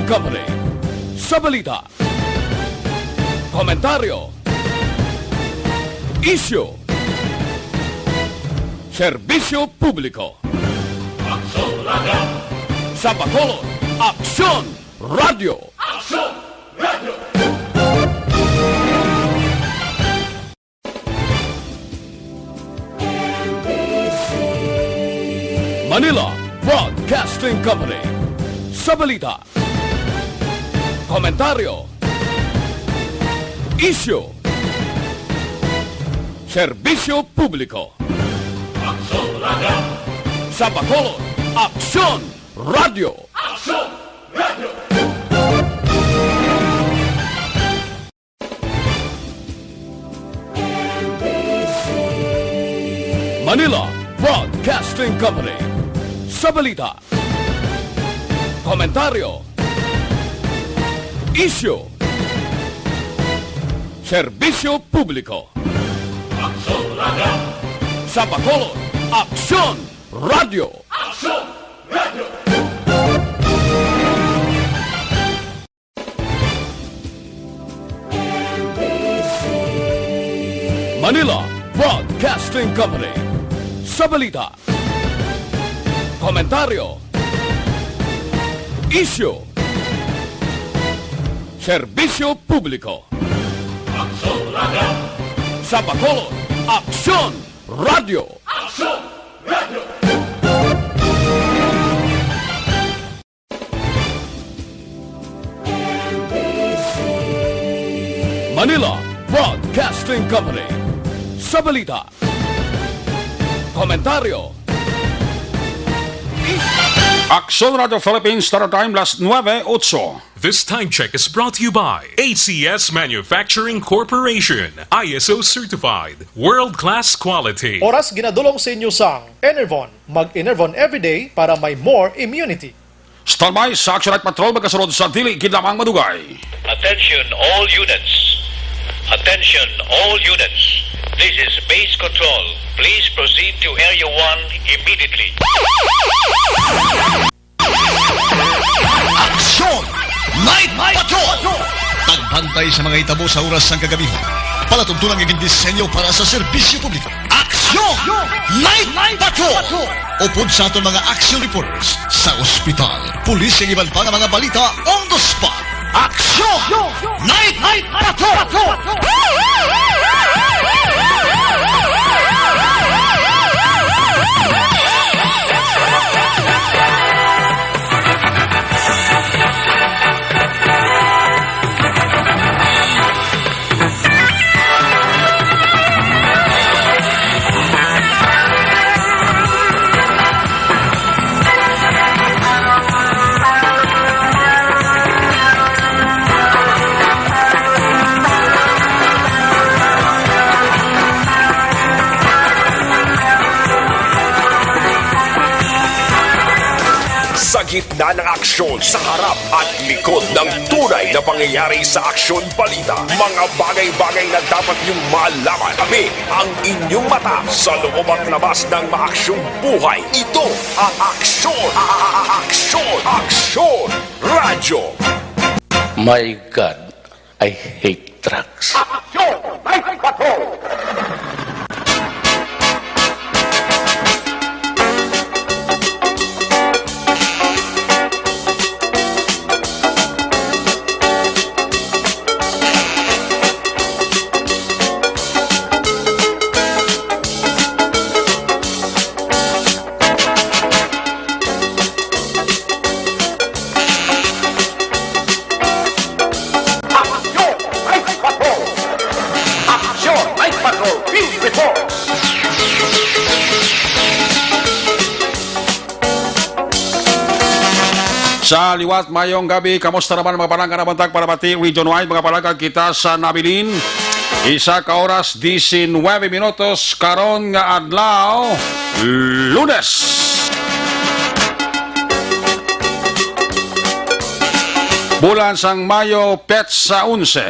Broadcasting Company. Sa balita, komentaryo, isyu, serbisyo publiko. Aksyon Radio! Sa Bacolod, Aksyon Radio! Aksyon Radio! Manila Broadcasting Company. Sa balita, komentaryo, isyu, serbisyo publiko. Aksyon Radio! Sa Bacolod, Aksyon Radio! Aksyon Radio! Manila Broadcasting Company. Sa balita, komentaryo, isyu, serbisyo publiko. Aksyon Radio! Sa Bacolod, Aksyon Radio! Aksyon Radio! Manila Broadcasting Company. Sa balita, komentaryo, isyu, serbisyo publiko. Aksyon Radio! Sa Bacolod, Aksyon Radio! Aksyon Radio! Manila Broadcasting Company. Sa balita, komentaryo, Aksyon Radio Philippines, Star Time, last 9:08. This time check is brought to you by ACS Manufacturing Corporation, ISO certified, world-class quality. Oras ginadulong sa inyo sang Enervon. Mag-Enervon everyday para may more immunity. Standby sa Action Night Patrol, magkasunod sa dili kinlamang madugay. Attention all units. Attention all units. This is base control. Please proceed to Area 1 immediately. Aksyon! Night Patrol! Tagbantay sa mga hitabo sa oras ng kagabihan. Palatuntunang iging disenyo para sa serbisyo publiko. Aksyon! Night Patrol! Upod sa aton mga action reporters sa ospital, pulis ang iban pa ng mga balita on the spot. Aksyon! Night Patrol! Sa gitna ng aksyon, sa harap at likod ng tunay na pangyayari sa aksyon balita, mga bagay-bagay na dapat niyong malaman. Kami ang inyong mata sa loob at labas ng maaksyong buhay. Ito ang Aksyon! Aksyon! Radyo! My God, I hate drugs. Aksyon! Night Patrol! Sa liwat mayong gabi, kamusta naman mga palangga na bantag para pati region-wide mga palangga kita sa Nabilin. Isa ka oras, 19 minutos, karon nga adlaw, Lunes. Bulan sang Mayo, petsa 11.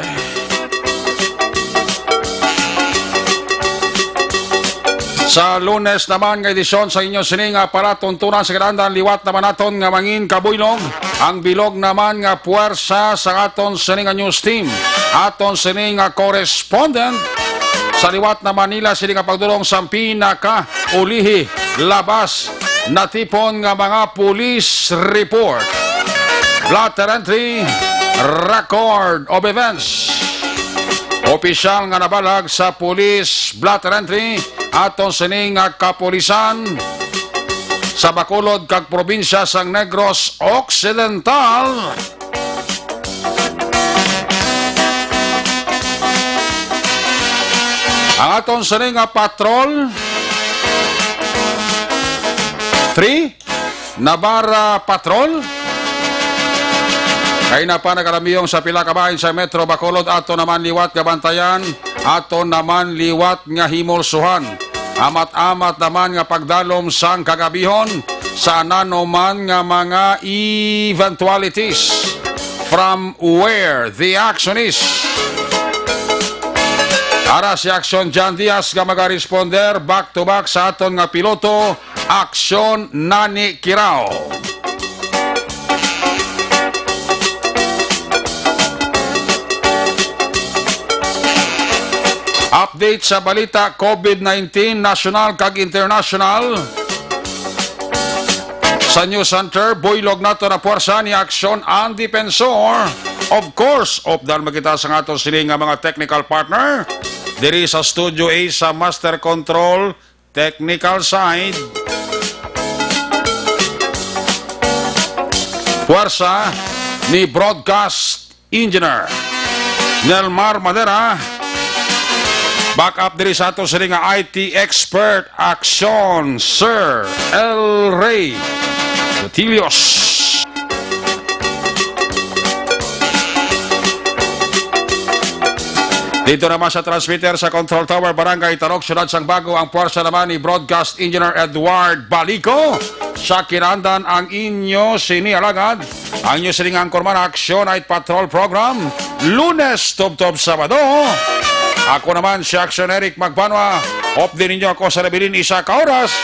Sa Lunes naman nga edisyon sa inyo sining nga palatuntunan sa kinahanglan liwat naman naton nga mangin kabuylog. Ang bilog naman nga puwersa sa aton sining nga news team. Aton sining nga correspondent sa liwat na Manila sining nga pagdulong sa pinaka ulihi labas na tipon nga mga police report. Blotter entry record of events. Opisyal nga nabalag sa police blotter entry aton sining nga kapulisan sa Bacolod kag probinsya sang Negros Occidental. Ang aton sining nga patrol 3 Nabara Patrol kay na pa nagalamiyong sa pila ka bahin sa Metro Bacolod ato naman liwat nga bantayan, ato naman liwat nga himulsuhan. Amat-amat naman nga pagdalom sang kagabihon sa nanuman nga mga eventualities from where the action is. Ara si Action John Diaz nga maga-responder back to back sa aton nga piloto Action Nani Kirao. Update sa balita COVID-19 national kag international. Sa News Center, buylog nato na puwersa ni Action ang Defensor. Of course, opdal makita sa aton sining nga mga technical partner. Diri sa Studio A sa Master Control technical side. Puwersa ni Broadcast Engineer Nelmar Madera. Back up diri sa ato sining nga IT expert Action Sir El Rey Utilios. Dito naman sa transmitter sa Control Tower Barangay Tarok Syudad sang Bago ang puwersa naman ni Broadcast Engineer Edward Balico. Sa kinahanglan ang inyo sinialagad ang inyo sining angkorman Action Night Patrol Program Lunes tub-tub Sabado. Ako naman si Action Eric Magbanwa. Off din ninyo ako sa nabilin isa ka oras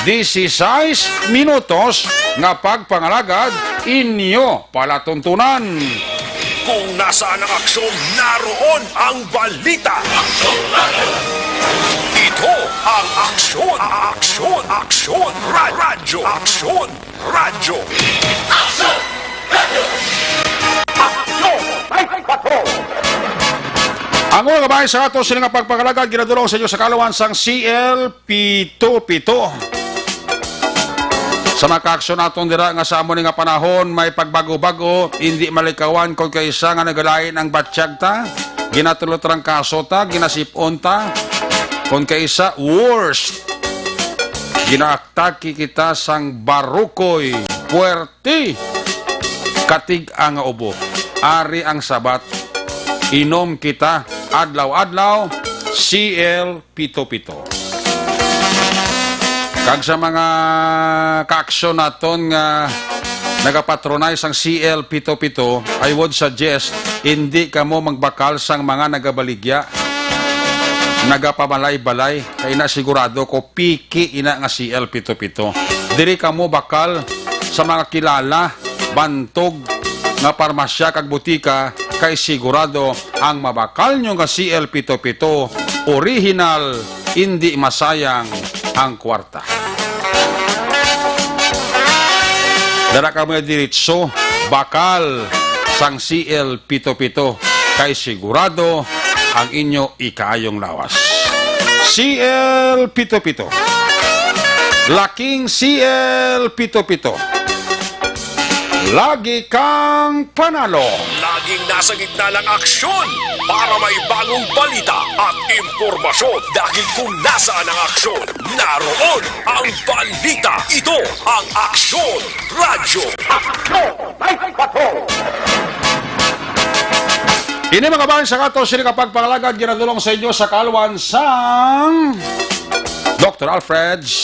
16 minutos nga pagpangalagad inyo palatuntunan. Kung nasaan ang aksyon, naroon ang balita. Ito ang aksyon, aksyon, aksyon, radyo, aksyon, radyo. Action! Radio! Action! Night Patrol! Ang mga kabahay sa ato sila nga pagpakalagad ginadulong sa inyo sa kalawan sang CL77. Sa makaaksyon naton dira nga sa amo nga panahon may pagbago-bago, hindi malikawan kung kaysa nga nagalain ang batsyag ta, ginatulot rang kaso ta, ginasipon ta, kung kaysa worst. Ginaktaki kita sang barukoy, puwerti, katig ang ubo, ari ang sabat, inom kita, adlaw-adlaw, CL77. Kag sa mga kaaksyon naton nga nagapatronize ang CL77, I would suggest hindi ka mo magbakal sang mga nagabaligya, nagapabalay-balay, kay na sigurado ko piki ina nga CL77. Diri ka mo bakal sa mga kilala, bantog nga parmasya kag butika, kay sigurado ang mabakal nyo nga CL77 original, hindi masayang ang kwarta. Dara ka mga diritso, bakal sang CL77 kay sigurado ang inyo ikayong lawas. CL77, laking CL77, lagi kang panalo. Laging nasa gitna ng aksyon para may bagong balita at impormasyon. Dahil kung nasaan ang aksyon, naroon ang balita. Ito ang Aksyon Radyo. Action! Night Patrol! Ini mga bahan sa kato, sila kapagpangalagad, ginadulong sa inyo sa kalwan sang Dr. Alfred's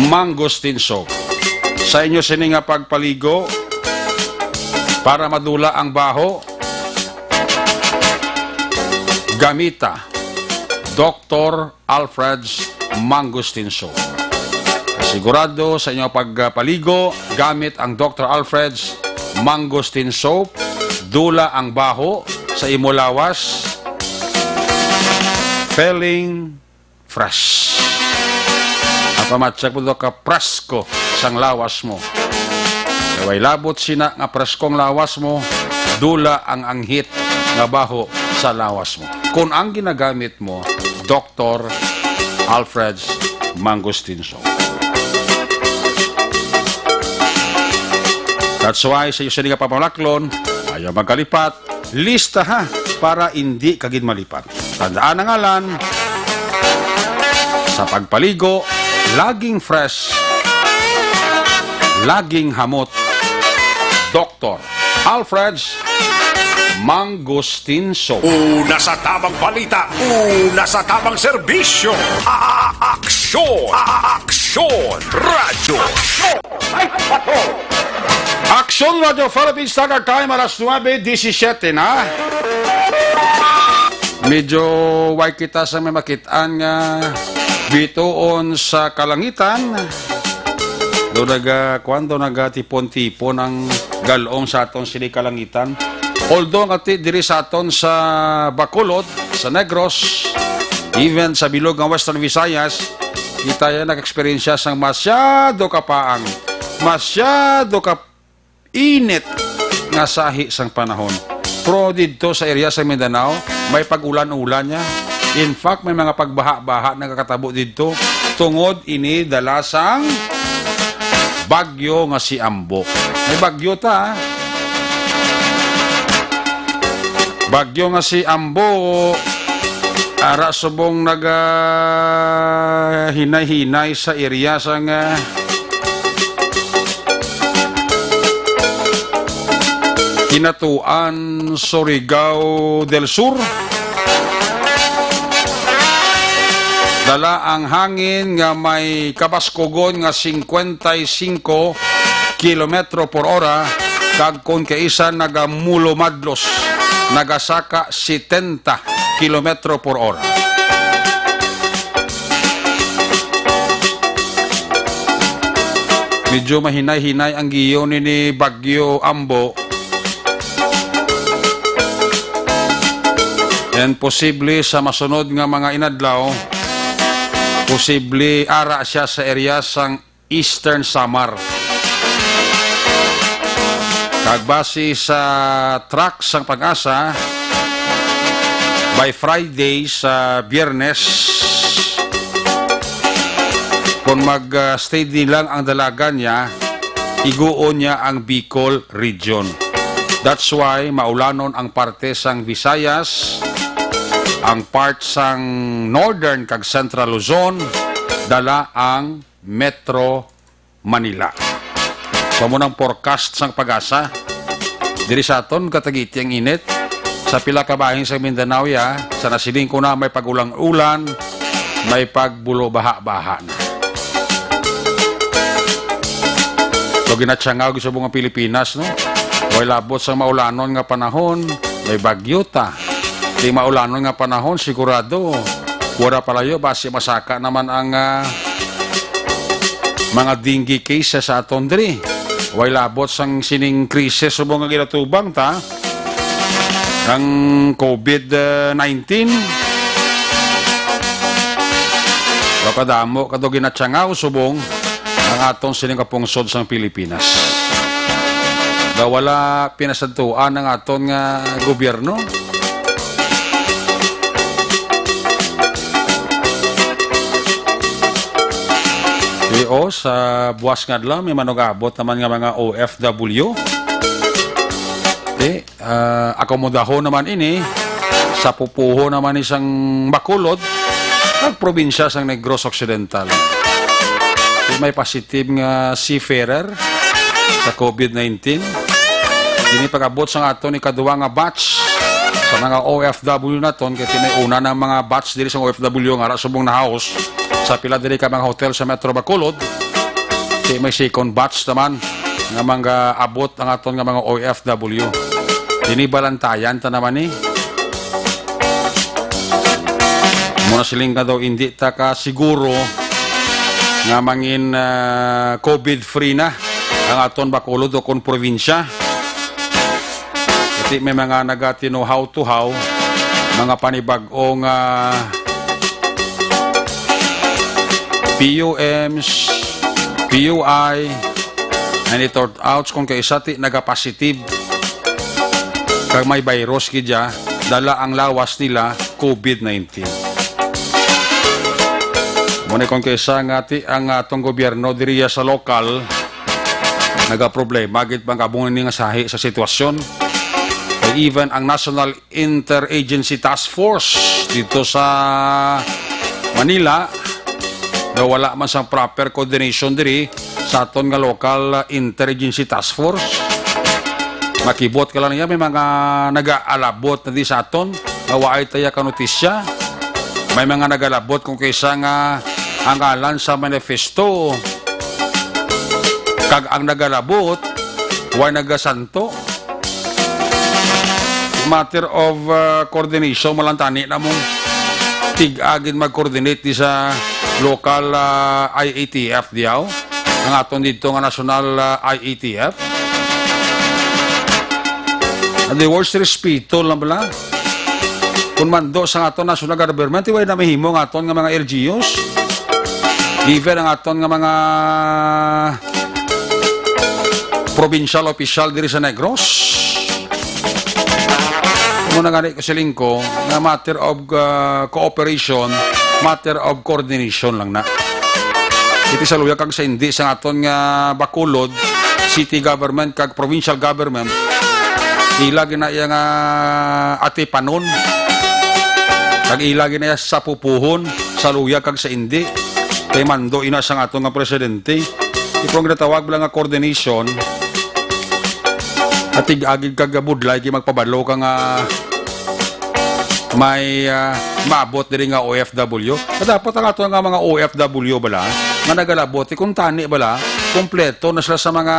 Mangostinso. Sa inyo sininga pagpaligo para madula ang baho, gamita Dr. Alfred's Mangosteen Soap. Sigurado sa inyong pagpaligo gamit ang Dr. Alfred's Mangosteen Soap, dula ang baho sa imulawas, feeling fresh. Ang pamatsak po ka presko sang lawas mo. Kaway labot sina nga preskong lawas mo, dula ang anghit nga baho sa lawas mo. Kung ang ginagamit mo, Dr. Alfred's Mangosteen Soap. That's why sa iyo sa nga papamalaklon, ayaw magkalipat, lista ha, para hindi kagid malipat. Tandaan ang ngalan, sa pagpaligo, laging fresh, laging hamot, Dr. Alfred's Mangosteen Soap. Una sa tamang balita, una sa tamang serbisyo. Aksyon! Aksyon! Radyo! Night Patrol! Action Radio Philippines Standard Time, alas 9:17 na. Medyo way kita sa may makitaan nga bitoon sa kalangitan. Doon kwando nagatipon-tipon ang galong sa aton sili kalangitan. Although ngati diri sa aton sa Bacolod, sa Negros, even sa bilog ng Western Visayas, kita yan nag-experience sang masyado kapaang, masyado init nga sahi sang panahon. Pero dito sa area sa Mindanao, may pag-ulan-ulan niya. In fact, may mga pagbaha-baha na kakatabo dito tungod ini dalasang bagyo nga si Ambo. May bagyo ta, ha? Bagyo nga si Ambo, ara subong hinay-hinay sa area sang Hinatuan, Surigao del Sur. Dala ang hangin nga may kabaskogon nga 55 kilometro por hora, kag kon kaisa nagamulomadlos, nagasaka 70 kilometro por hora. Medyo mahinay-hinay ang giyon ni Bagyo Ambo. And posible sa masunod nga mga inadlaw, posible ara siya sa area sang Eastern Samar. Kagbase sa track sang Pag-asa, by Friday sa Biyernes, kung mag-stay din lang ang dalaga niya, iguon niya ang Bicol region. That's why maulanon ang parte sang Visayas, ang part sang Northern kag Central Luzon, dala ang Metro Manila. So munang forecast sang Pag-asa, diri sa aton katagiti ang init, sa pila ka bahin sa Mindanao ya, sa nasiling ko na may pagulang-ulan, may pagbulo baha-baha na. So ginatsangaw sa buong Pilipinas, no? Way labot sa maulanon nga panahon, may bagyo ta. Di maulanon nga panahon, sigurado wala palayo, base masaka naman ang mga dengue cases sa aton diri. Way labot sang sining krisis sa mga ginatubang ta, ang COVID-19. Kapadamo kato ginatsangaw subong ang aton sining kapungsod sang Pilipinas. Da wala pinasantuan ng aton nga gobyerno. O sa buwas nga adlaw may manugabot naman nga mga OFW. Akomodahon naman ini sa pupuho naman isang Bacolod at probinsya sang Negros Occidental. May positive nga seafarer sa COVID-19. Dini pag-abot sa ato ni kaduwa nga batch sa mga OFW naton, kaya tinayuna ng mga batch diri sa OFW nga subong na house sa pila diri ka mga hotel sa Metro Bacolod. May second batch naman nga mga abot ang aton nga mga OFW. Dini balantayan ta naman ni. Muna siling ka daw hindi ta ka siguro nga mangin COVID-free na ang aton Bacolod o kon probinsya. Kasi may mga nagatino how to how, mga panibag-ong PUMs, PUI, and it turned out kung kaisa ti nagapositive kag may virus kidya, dala ang lawas nila COVID-19. Muna kung kaisa nga ti ang atong gobyerno diriya sa lokal nagaproblema gid bang kabungan ni nga sahi sa sitwasyon. Even ang National Interagency Task Force dito sa Manila daw wala man sa proper coordination diri sa aton nga local interagency task force. Makibot ka lang niya, may mga nag-aalabot na di sa aton nga waay taya ka notisya. May mga nag-alabot kung kaysa nga ang alan sa manifesto kag ang nag-alabot way nagasanto. Matter of coordination malantani na mong tig-agin mag-coordinate di sa local IATF diyaw ang aton dito nga national IATF. And the worst respeto lang bala kung mando sa aton national government iway na mahimo nga aton nga mga LGUs, even ang aton nga mga provincial official diri sa Negros. Muna nga rin kasiling ko na matter of cooperation, matter of coordination lang na. Iti sa luya kag sa hindi sa aton nga Bacolod, city government kag provincial government, ilagi na iya nga atipanon, kag ilagi na iya sa pupuhon, sa luya kag sa hindi, kay mando ina sa aton nga presidente. Ipong natawag lang nga coordination, at tig-agig kag budlay kay magpabadlo ka nga may maabot diri nga OFW. At dapat ang ato nga mga OFW bala nga nagalabot kung tani bala kompleto na sila sa mga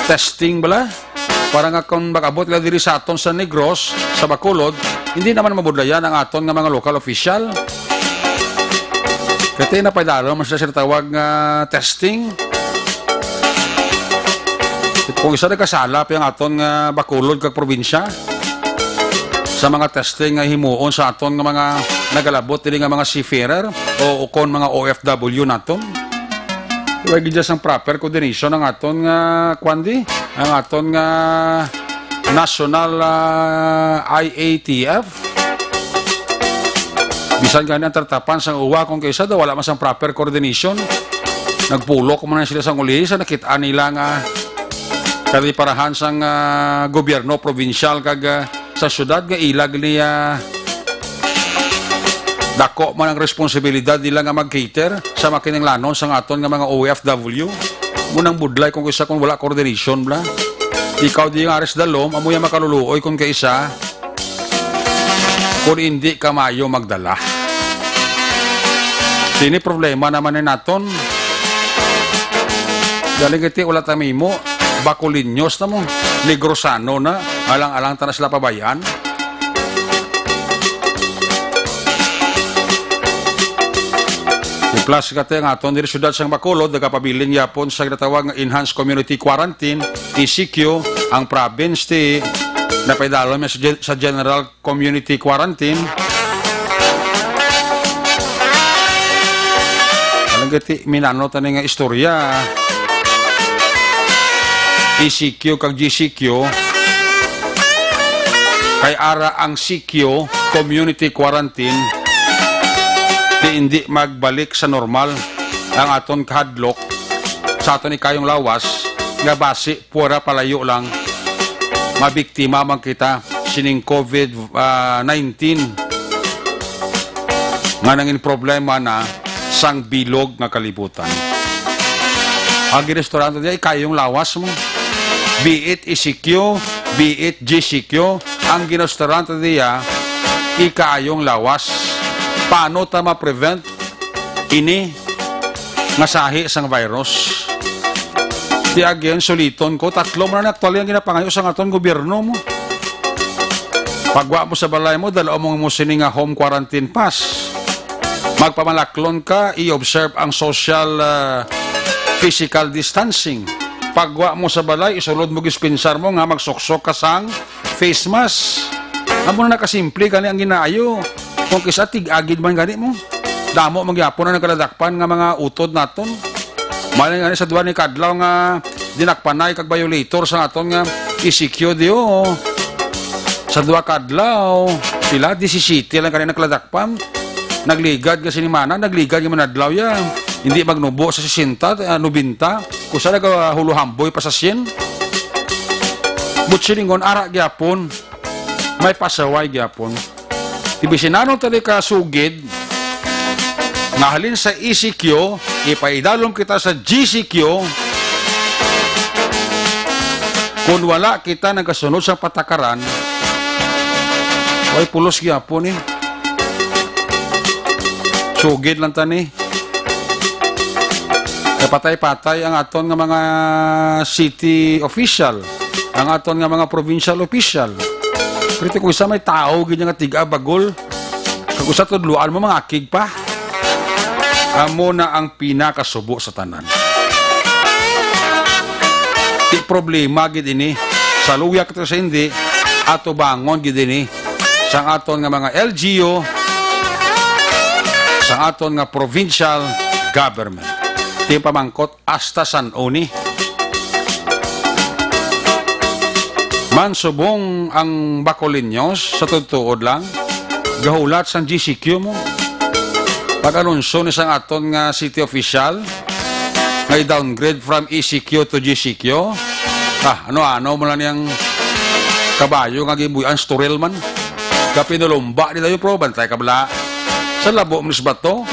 testing bala para nga kung magabot la diri sa aton sa Negros, sa Bacolod, hindi naman mabudlayan ang aton nga mga local official. Kaya napadalo man sila tawag nga testing. Kung isa nagkasala pa yung aton nga Bacolod kag probinsya sa mga testing nga himuon sa aton nga mga nagalabot dili nga mga seafarer o kon mga OFW naton. Iwag gid ang proper coordination ng aton nga kwandi, ang aton nga national IATF. Bisan gani ang tartapan sa uwa kung kaysa daw wala man sang proper coordination. Nagpulok man sila sa uli sa nakita nila nga kadi parahan sang gobyerno provincial kag sa syudad nga ilag niya dako man ang responsibilidad nila nga mag-cater sa makinanglanon sang aton nga mga OFW. Munang budlay kung isa kung wala coordination bla. Ikaw di nga ares dalom amoy makaluluoy kung kaisa kung hindi ka mayo magdala. Sini problema naman ni naton. Galing iti wala tamimo Bacolinos na mo, Negrosano na, alang-alang ta na sila pabayan. Plus kate nga aton diri syudad sang Bacolod nagapabiling yapon sa ginatawag nga Enhanced Community Quarantine ECQ ang province ti napaidalo sa General Community Quarantine. Alang gati minano tani nga istorya. ECQ kag GCQ kay ara ang CQ Community Quarantine di hindi magbalik sa normal ang aton kahadlok sa aton ikayong lawas nga base pura palayo lang mabiktima man kita sining COVID-19 nga nangin problema na sang bilog nga kalibutan. Agi restaurant diya ikayong lawas mo, be it ECQ, be it GCQ, ang ginostorante diya ikayong lawas. Paano ta ma-prevent ini nga sahi sang virus? Di again, suliton ko, tatlo mo na aktual yung ginapangayo sa aton gobyerno mo. Pagwa mo sa balay mo, dala mo sini nga home quarantine pass. Magpamalaklon ka, i-observe ang social physical distancing. Pagwa mo sa balay, isulod mo gispinsar mo nga magsuksok ka sang face mask. Amo na nakasimple gani ang ginaayo. Kung kisa tig-agid man gani mo. Damo magyapon na nagkaladakpan nga mga utod naton. Maling gani sa duwa ni kadlaw nga dinakpanay kag violator sa aton nga ECQ dio. Sa duwa kadlaw, pila 17 lang kanina nagkaladakpan. Nagligad kasi ni Mana, nagligad yung manadlaw ya. Hindi magnubo sa 60, 90. Kung saan nagahuluhamboy pa sa 100. Butsilingon, ara gyapon. May pasaway gyapon. Ibisinano tali ka sugid, nahalin sa ECQ, ipaidalom kita sa GCQ, kung wala kita nagkasunod sa patakaran, ay pulos gyapon eh. Sugid lang tani. Patay-patay ang aton nga mga city official, ang aton nga mga provincial official. Pero kung isa may tao, ganyan nga tiga bagol, kung isa tudluan mo mga akig pa, amo na ang pinakasubo sa tanan. Di problema gid ini, sa luya kita sa hindi, ato bangon gid ini, sa aton nga mga LGU, sa aton nga provincial government. Di pamangkot hasta San Oni. Mansubong ang Bacolinos sa tutuod lang, gahulat sa GCQ mo. Pag-anunso ni sang aton nga city official, ngay downgrade from ECQ to GCQ. Ano-ano mo lang yung kabayo nga gibuyan storel man. Kapinulumba nila yung pro, bantay kabla. Sa labo mo bato,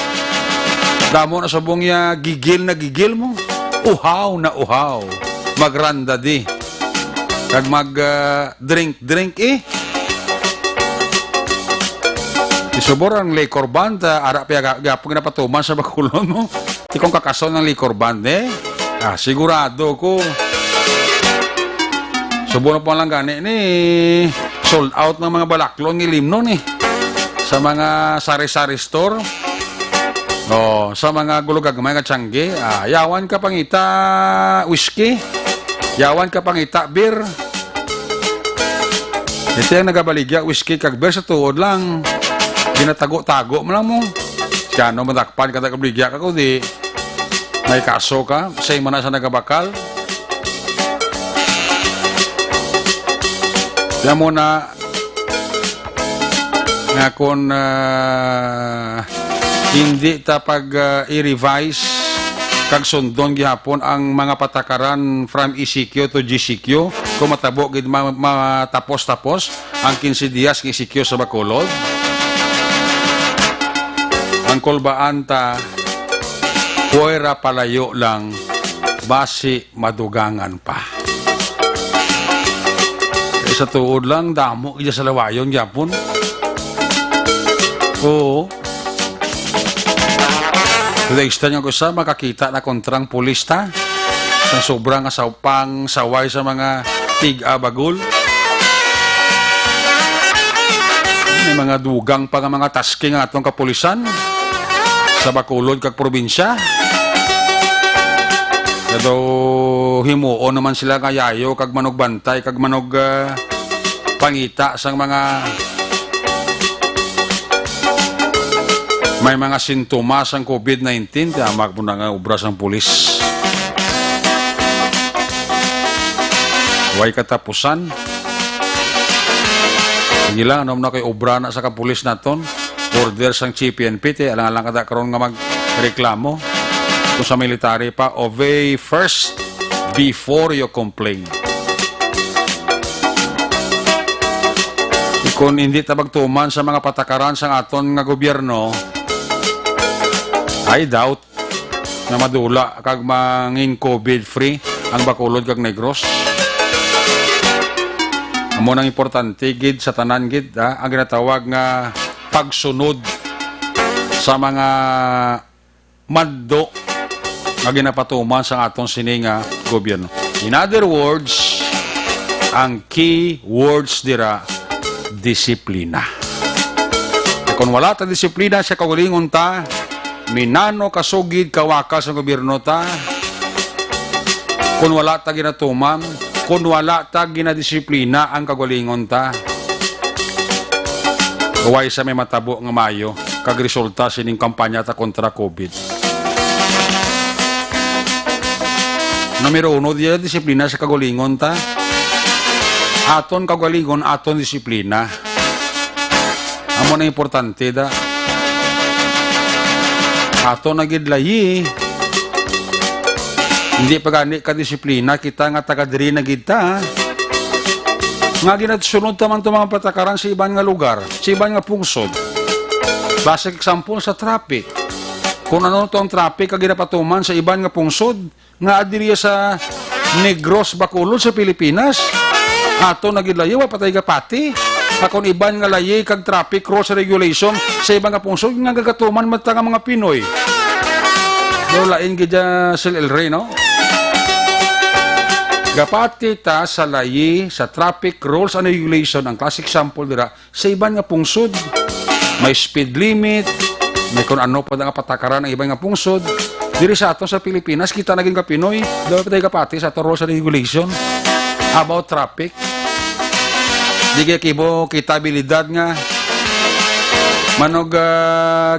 damo na sabong ya gigil na gigil mo. Uhaw na uhaw. Magranda di. Kag mag-drink eh. Isubor ang liquor band, ara gapong napatuman sa Bacolod mo. Ikong kakason ng liquor band eh. Sigurado ko. Subor na po lang gani ni sold out ng mga balaklon ng limno eh. Sa mga sari-sari store. Sa mga gulugagmay nga tiyangge. Yawan ka pangita whiskey. Yawan ka pangita beer. Ito yung nagabaligya whiskey kag beer sa tuod lang. Ginatago-tago mo lang mo. Kano madakpan ka nagabaligya ka kundi may kaso ka. Say mo na sa nagabakal. Kaya mo na nga kung hindi tapag i-revise kag sundon gihapon ang mga patakaran from ECQ to GCQ kung matabo gid matapos-tapos ang 15 dias ng ECQ sa Bacolod. Ang kolbaan ta puwera palayo lang basi madugangan pa. E sa tuod lang damo gid sa lawayon gihapon. Oo. Tudaystan nga ko sa makakita na kontrang pulista sa sobrang pang saway sa mga tig-abagol. May mga dugang pa nga mga tasking nga atong kapulisan sa Bacolod kag probinsya. Kado himuon naman sila kayayo kag manog bantay kag manog pangita sang mga may mga sintomas ang COVID-19, kaya magmuna nga ubras ang pulis. Huwag katapusan. Sige lang, ano na kay ubra na sa kapulis naton. Order sang CPNP, alang-alang kada karon nga magreklamo. Kung sa military pa, obey first before you complain. Kung hindi tabagtuman sa mga patakaran sang aton nga gobyerno, I doubt na madula kag mangin COVID-free ang Bacolod kag Negros. Amo nang importante gid sa tanan gid ang ginatawag nga pagsunod sa mga maddo nga ginapatuman sa atong sininga gobyerno. In other words, ang key words dira, disiplina. Kung wala ta disiplina sa kaugalingon ta, minano kasugid kawakas ang gobyerno ta, kung wala ta ginatuman, kung wala ta ginadisiplina ang kagalingon ta, gaway sa may matabo nga mayo, kag resulta sining kampanya ta kontra COVID. Numero 1, diya disiplina sa kagalingon ta. Aton kagalingon, aton disiplina. Amo na importante da. Aton nagidlayi. Hindi pa gani ka disiplina, kita nga taga-diri na kita. Nga ginatsunod taman ito mga patakaran sa ibang nga lugar, sa ibang nga pungsod. Basic example sa traffic. Kung ano ito ang traffic, kag ginapatuman sa ibang nga pungsod, nga adiriya sa Negros, Bacolod sa Pilipinas, ato nagidlayo, patay ka pati. Akong ibang nga layi, kag traffic rules regulation sa ibang nga pungsod, nga gagatuman matang mga Pinoy. Lain gidya sil El Rey, no? Gapati ta sa layi, sa traffic rules and regulation, ang classic example dira, sa ibang nga pungsod, may speed limit, may kung ano pa nga patakaran ng ibang nga pungsod. Diri sa ato sa Pilipinas, kita naging kapinoy, dapat tayo kapati sa ato rules and regulation about traffic. Di kaya kibo kita abilidad nga manog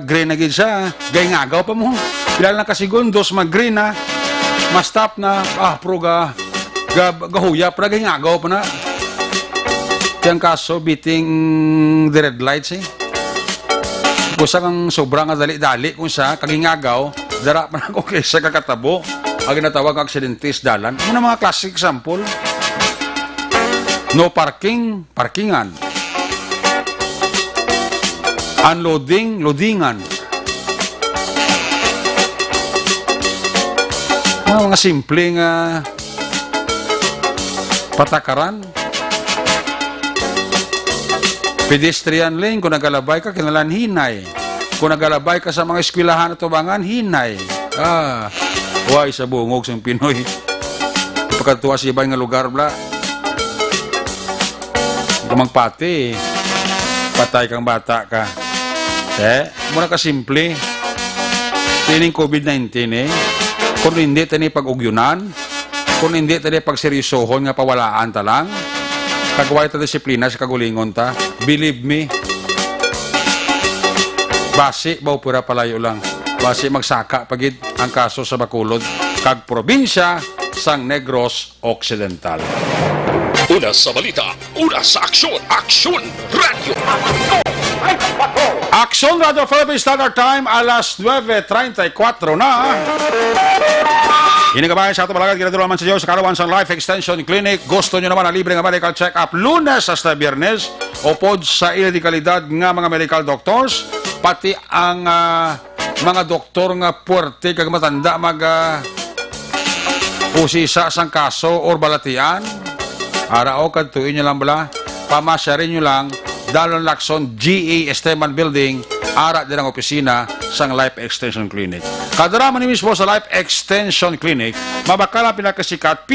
green na gid siya, gay ngagaw pa mo. Bilal na kasegundos mag-green na, ma-stop na, proga, gahuya, para gay ngagaw pa na. Yang kaso, beating the red lights eh. Kung sa kang sobrang dali-dali, kung sa kagingagaw, dara pa na kung kaysa kakatabo, ang ginatawag aksidentes dalan. Ano mga classic example? No parking, parkingan. Unloading, loadingan. Mga simpleng patakaran. Pedestrian lane, kung nagalabay ka, kinalan hinay. Kung nagalabay ka sa mga eskwelahan at tubangan, hinay. Huwag sa bungog sa Pinoy. Pagkatuwa sa ibang nga lugar, bla. Magpati, patay kang bata ka. Muna ka simple. Tining COVID-19 kung hindi tani pag-ugyunan, kung hindi tani pagseryosohon nga pawalaan ta lang, kagaway ta disiplina sa kagulingon ta, believe me, basi, pura palayo lang. Basi magsaka pagid ang kaso sa Bacolod, kag probinsya sang Negros Occidental. Una sa balita, una sa aksyon, Aksyon Radio. Aksyon Radio Philippine Standard Time, alas 9:34 na. Inagabayan sa ato balagad, ginaduro naman sa Diyos sa Karawan sa Life Extension Clinic. Gusto nyo naman ang libre nga medical check-up Lunes hasta Biyernes, upod sa ilikalidad nga mga medical doctors, pati ang mga doktor nga puwerte kag matanda usisa sang kaso or balatian. Arao kadtuin nyo lang bala, pamasyarin nyo lang, Dalon Lacson GA Esteban Building, ara din ang opisina sang Life Extension Clinic. Kadarama ni mismo sa Life Extension Clinic, mabakala pinakasikat,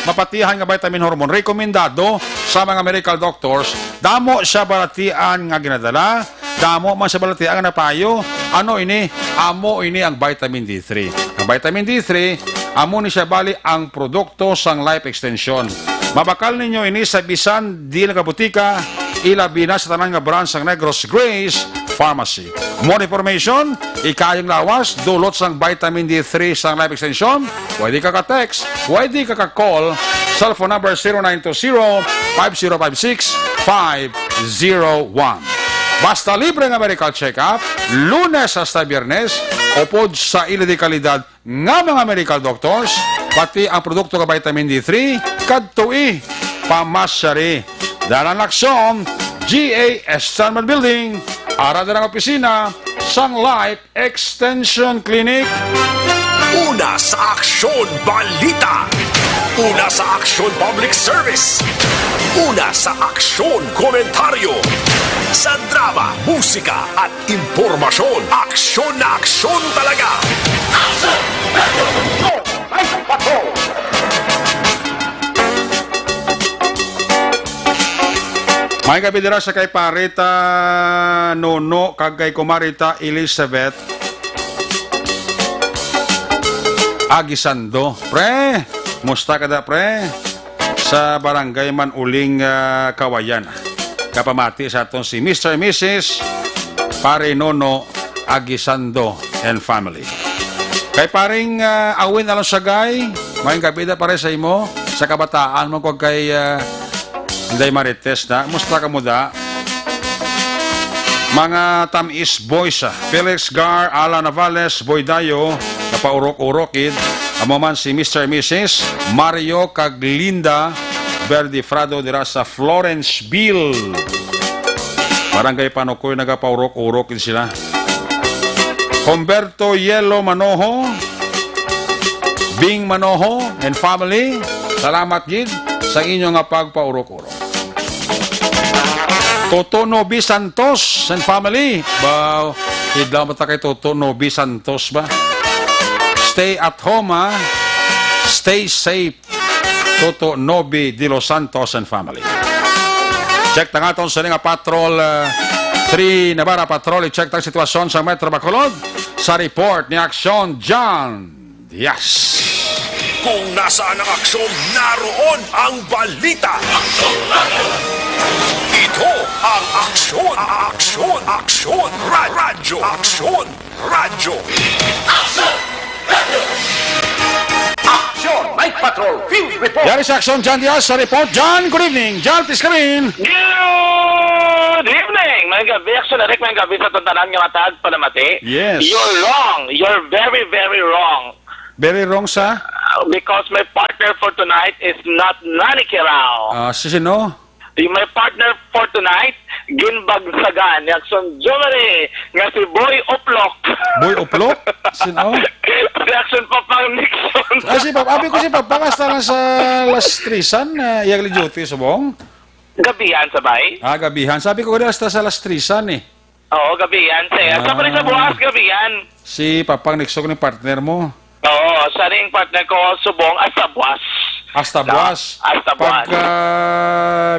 mapatihan nga vitamin hormone, rekomendado sa mga medical doctors, damo sa balatian nga ginadala, damo man sa balatian nga napayo, ano ini? Amo ini ang vitamin D3. Ang vitamin D3, amo ni siya bali ang produkto sang Life Extension. Mabakal ninyo ini sa bisan di nagabutika, ilabi na sa tanan nga branch sang Negros Grace Pharmacy. More information, ikayang lawas, dulot sang vitamin D3 sang Life Extension, pwede ka ka-text, pwede ka ka-call, cellphone number 0920-5056-501. Basta libre nga medical check-up, Lunes hasta Biyernes, upod sa ilikalidad nga mga medical doctors, pati ang produkto ka vitamin D3, kadtui, pamasyari. Dalan Lacson, GA Esteban Building, ara din ang opisina, sang Life Extension Clinic. Una sa Aksyon Balita. Una sa Aksyon Public Service. Una sa Aksyon Komentaryo. Sa drama, musika at impormasyon. Aksyon na aksyon talaga. Action! Night Patrol! May gabi dira sa kay Parita Nono kag kay Kumarita Elizabeth Agisando. Pre, musta ka da pre? Sa barangay man uling Kawayan. Kapamati sa aton si Mr. and Mrs. Pare Nono Agisando and family. Kay paring awin along sagay, may gabi da pare sa imo sa kabataan mo kag kay Inday Marites na, musta ka mo da? Mga tamis boys, Felix Gar, Alan Navales, Boy Dayo, napaurok-urokid, amo man si Mr. and Mrs. Mario Caglinda, Verdi Frado dira sa Florenceville. Barangay Panukoy, nagapaurok-urokid sila. Humberto Yelo Manoho, Bing Manoho and family, salamat gid sa inyong pagpaurok-urok. Toto Nobi Santos and family. Ba, hidla mo ta kay Toto Nobi Santos ba? Stay at home, ha? Stay safe. Toto Nobi de los Santos and family. Check ta nga sa nga patrol 3 Navarra Patrol. I-check ta sitwasyon sa Metro Bacolod sa report ni Aksyon John Diaz. Kung nasaan ang aksyon, naroon ang balita. Ito ang aksyon, aksyon, aksyon, radyo, aksyon, radyo. Action Night Patrol Field Report. Yari sa Aksyon John Diaz sa report. John, good evening. John, please come in. Good evening! May gabi, actually, may gabi sa tuntanan nga matag palamati. Yes. You're wrong. You're very, very wrong. Very wrong sa? Because my partner for tonight is not Nani Kirao. Sino? My partner for tonight, ginbagsagan, Yakson Jumari, nga si Boy Oplok. Boy Oplok? Sino? Reaction pa pang Nixon. Si Papa, abi ko si Papa, kasta lang sa Las Trisan, iyagli duty subong. Gabihan, sabay? Gabihan. Sabi ko kasta sa Las Trisan eh. Oo, gabihan, sir. Sa pa rin sa bukas, gabihan. Si Papang Nixon yung partner mo. Oo, sa ring partner ko, subong, sa buwas. Hasta buwas. Hasta buwas. Pagka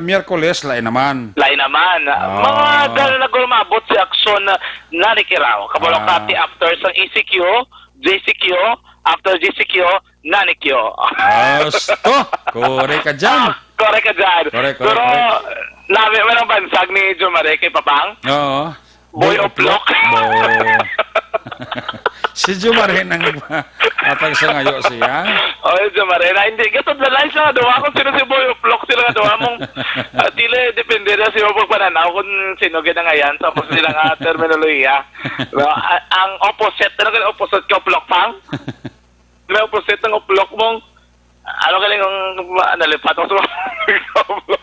Miyerkules, lain naman. Lain naman. Mga gano'n na gumabot si Aksyon na nanikiraw. Kabalokati after sa ECQ, JCQ, after JCQ, nanikyo. Kore ka dyan. Kore ka dyan. Pero, namin mo ng bansag ni Jumare kay Papang? Oo. Boy Oplok. Si Jumare nang atag sa ngayo siya. Jumare na hindi. Gatod na lang siya. Dawa kung sino si Boy Oplok. Sila nga dawa mong dili depende na siya pagpananaw kung sino gina nga yan. Tapos sila nga terminolohiya. Ang opposite. Ano ka opposite ka Oplok pang? May opposite ng Oplok mong ano galing ang nalipat ako sa Oplok.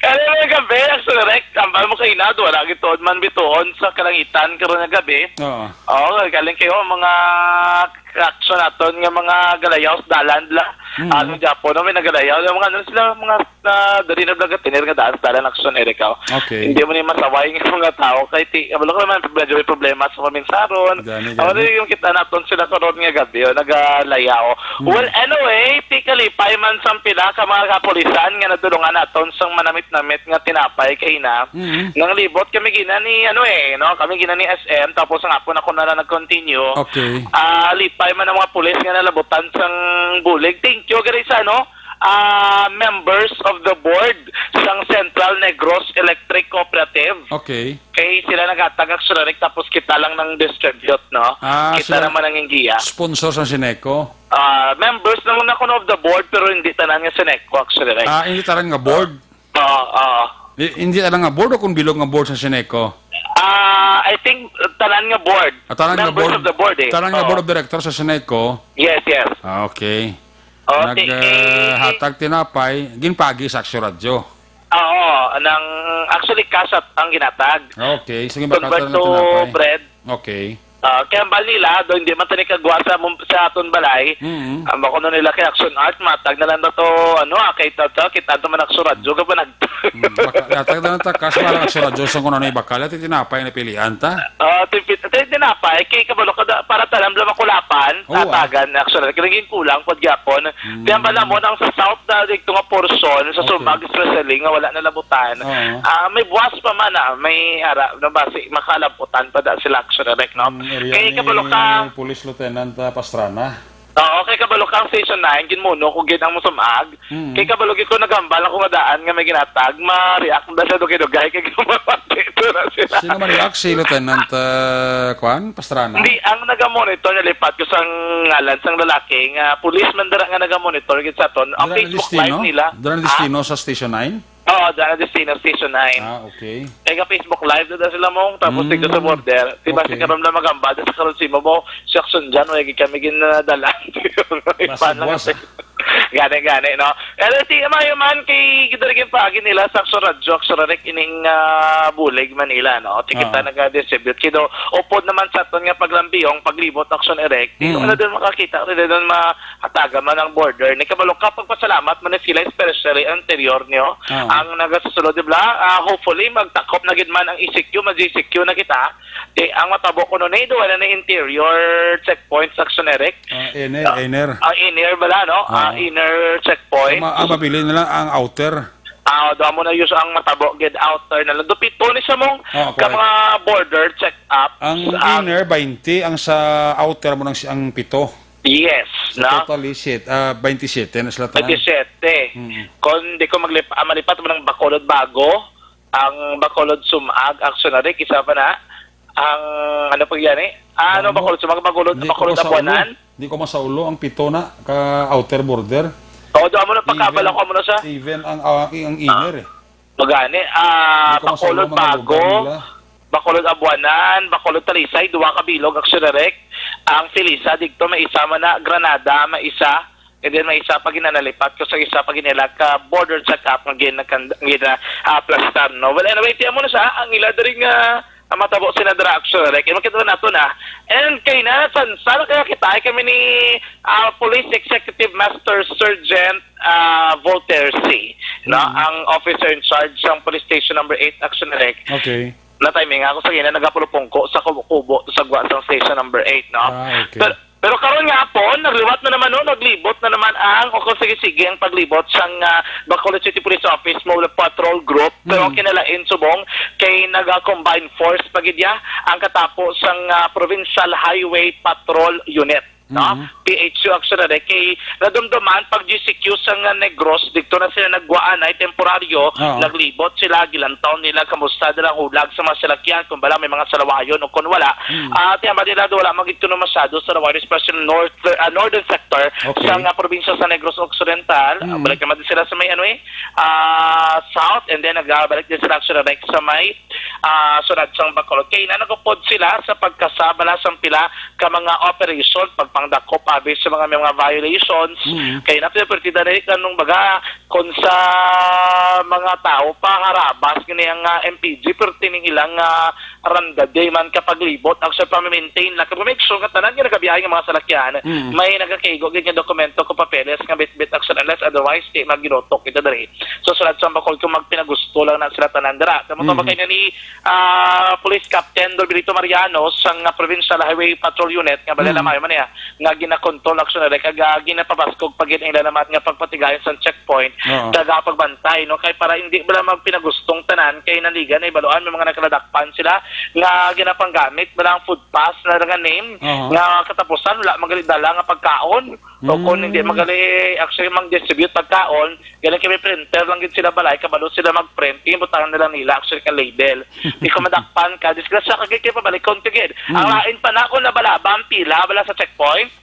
Kaya may gabi, actually, kambal mo kayo na, wala gitod man bitoon sa kalangitan karon nga gabi. Oo, galing kayo mga action naton nga mga galayaw sa dalan la. Ano Japon na may nagalayaw, mga ano sila mga dali na blaga tinir nga daan sa dalan action Erika. Okay. Hindi mo ni masaway ng mga tao kay abalo ko naman medyo may problema sa kaminsaron. Ano yung kita naton sila karon nga gabi, nagalayaw. Well, anyway, tikalipay man sa pila ka mga kapulisan nga nadulungan naton sang manamit-namit nga tinapay kay na. Nang libot kami gina ni kami gina ni SM tapos ang hapon ako na nag-continue. Okay. Lipay man ang mga pulis nga nalabutan sang bulig. Thank you guys members of the board sang Central Negros Electric Cooperative. Okay. Kay sila nagatagak sunarik tapos kita lang ng distribute, no? Kita naman ang ingiya. Sponsor sa Sineco. Members naman ako of the board pero hindi tanan nga Sineco actually. Hindi tanan nga board? Hindi tanan nga board o kung bilog nga board sa Sineco? I think tanan nga board. Members of the board eh. Tanan nga board of directors sa Sineco? Yes. Okay. Naghatag tinapay, ginpagi sa Aksyon Radyo. Oo, actually kasat ang ginatag. Okay, sige convert to bread. Okay. Kaya ang bal nila, do hindi man tani kagwa sa aton balay. Ang bako nila kay Action Art, matag na lang na to, kay Tata, kita man nagsuradyo ka pa Yatag na ta kas para sa radyo sa kuno na ibakal at tinapay na pilihan ta. Tinapay, kay kabalo ka para talam lang makulapan, tatagan, Action Art, naging kulang, pod gyapon. Kaya ang bala mo, ang sa South na dito nga portion, sa Subag, especially, nga wala na labutan, may buwas pa man, may basi, makalabutan pa da sila Action Art, no? Kaya kabalo ka Police Lieutenant Pastrana. Oo, kay kabalo ka ang Station 9, ginmuno, kung ginang mo sumag. Kay kabalo ko nagambal ang kumadaan nga may ginatag, ma-react na sa dugay-dugay, kay gumapatito na sila. Sino man react? Si Lieutenant Pastrana? Hindi, ang nagamonitor, nalipat ko sa ngalan, sang lalaki, nga police man dara nga nagamonitor, gid sa ton, ang Facebook Live nila. Dara na destino sa Station 9? Oo, dara destino, Station 9. Okay. Kaya Facebook Live na sila mong, tapos tigdo sa border. Diba, Okay. si karam na magamba, sa karon si mo, section dyan, wala kami ginadala. Basa-basa. Gane, no? Pero mayo man kay gidarigin pagi nila sa Radyo, Rek ining bulig Manila, no? Tikita nag-distribute kido. Upod naman sa ton nga paglambiyong, paglibot Action Erect. Dito na din makakita, rin doon mahataga man ang border. Ni kabalo kapag pasalamat man sila especially anterior niyo. Ang nagasusunod dibla, hopefully magtakop na gid man ang ECQ, mag-ECQ na kita. Ang matabo ko noon wala na interior checkpoint sa Action Erect. Inner. Inner bala, no? Inner checkpoint. Ang mabili na lang ang outer. Doon mo na use ang matabo, get outer na lang. Dupito ni sa mong ka mga border check up. Ang inner, 20. Ang sa outer mo ang 7. Yes. So, totally 27 na sila tanan. 27. Kung di ko malipat mo ng Bacolod Bago, ang Bacolod Sumag, Action Erect, isa pa na. Ang ano pa yan Bacolod Sumag, Bacolod Abuanan. Di ko masaulo ang 7 na ka outer border. Doon mo na pakabala ko mo na sa. Even ang inner Magani, Bacolod Bago, Bacolod Abuanan, Bacolod Talisay, duwa ka bilog, Action Erect. Ang Felisa, dito may isa man na Granada, may isa. And then may isa pa ginanalipat ko sa isa pa ginilag ka border check-up ng plastar, no? Well, anyway, tiyan mo na sa, ang ila rin ang matabo sinadra Action Erect. Makita na ito na. And kay na, sana kaya kita, kami ni Police Executive Master Sergeant Voltaire C. No? Ang officer in charge ng Police Station number 8, Action Erect. Okay. Na-timing ako sa gina, nagapulupungko sa kubo sa gwa sa station number 8, no? Okay. Pero karon nga po, nagliwat na naman naglibot na naman ang sige ang paglibot sang Bacolod City Police Office Mobile Patrol Group. Pero kinalain subong kay naga-combine force pagidya ang katapos sang Provincial Highway Patrol Unit. No? PHU Action Erect kay nadumduman pag GCQ sa Negros dito na sila nagwaan ay temporaryo naglibot sila gilantaw nila kamusta nilang ulag sa mga salakyan kung bala may mga salawayon o kung wala tiyan ba nila wala magituno masyado sa Lawayo especially northern sector sa probinsya sa Negros Occidental balik naman din sila sa may south and then nagbalik din sila Action Erect sa may sunod sang Bacolod kay nagupod sila sa pagkasabala sang pila ka mga operation pangdako pabis sa mga violations kay napipertida rin kanong baga kung sa mga tao pa harabas kini ang MPG pero tining ilang randa day man kapag libot ang sa pamimaintain lang kapag make sure nga tanan nga nagabiyahe nga mga salakyan may nagakaigo ganyan dokumento ko papeles nga bit action unless otherwise di magirotok ito dali so sulat sa Bacolod kung magpinagusto lang na sila tanan dara tamo ba kay ni Police Captain Dolberito Mariano sang Provincial Highway Patrol Unit nga balala mayo man nga ginakontrol Action Erect kag ginapabaskog pag ila naman nga pagpatigayon sa checkpoint daga pagbantay no kay para hindi bala magpinagustong tanan kay naligan ay baluan may mga nakaladakpan sila nga ginapanggamit bala ang food pass na nga name nga katapusan wala magalidala nga pagkaon o kung hindi magali actually mang-distribute pagkaon ganun kami printer lang gid sila balay kabalo sila mag-print ibutangan nila nila actually ka label di ko madakpan ka disgrasya ka kay pabalik kontigid ang lain pa na ko na balaba ang pila bala sa checkpoint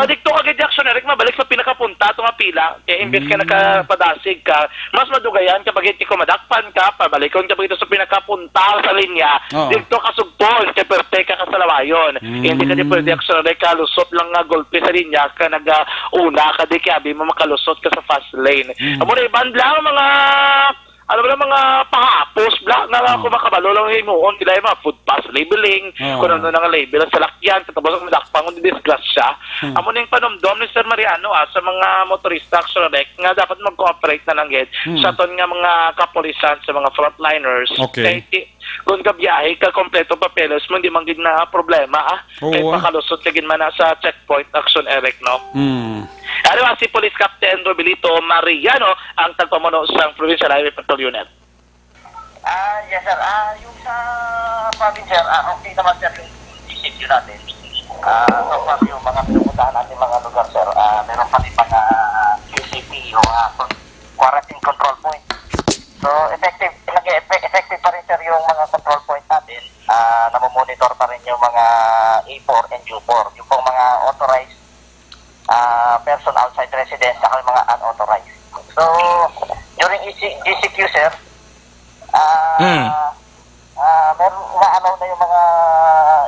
dikto ka gid Action Erect mabalik sa pinakapunta to nga pila kay imbes ka nakapadasig ka mas madugayan kapag hindi ko madakpan ka pabalikon ka dito sa pinakapunta sa linya dikto ka sugpon kay perte ka sa lawayon hindi ka di pwede Action Erect ka lusot lang nga golpe sa linya ka una ka di kaya mo makalusot ka sa fast lane amo na ibang lang mga ano ba mga pangapos, na kumakabalo lang himuon, nila yung mga food pass labeling, kung ano nga label ang salakyan, tapos ang madakpang kung disgrasya. Amo na yung panomdom ni Sir Mariano sa mga motorista, actually, nga dapat mag-cooperate na lang yun sa ton nga mga kapolisan, sa mga frontliners. Okay. Kung kabiyahe ka, kompleto papeles mo, hindi man gid na problema, kahit makalusot ka gid man sa checkpoint action, Eric, no? Ano si Police Captain Robilito Mariano ang tagpamuno sa Provincial Highway Patrol Unit. Yes, sir. Yung sa province, sir, okay naman, sir, yung isip natin. So far, yung mga pinupuntahan natin mga lugar, sir, meron pa rin mga QCP o quarantine control point. So, effective pa rin, sir, yung mga control point natin. Namomonitor pa rin yung mga A4 and U4. Yung pong mga authorized person outside residence at mga unauthorized. So, during GCQ, sir, meron na-allow na yung mga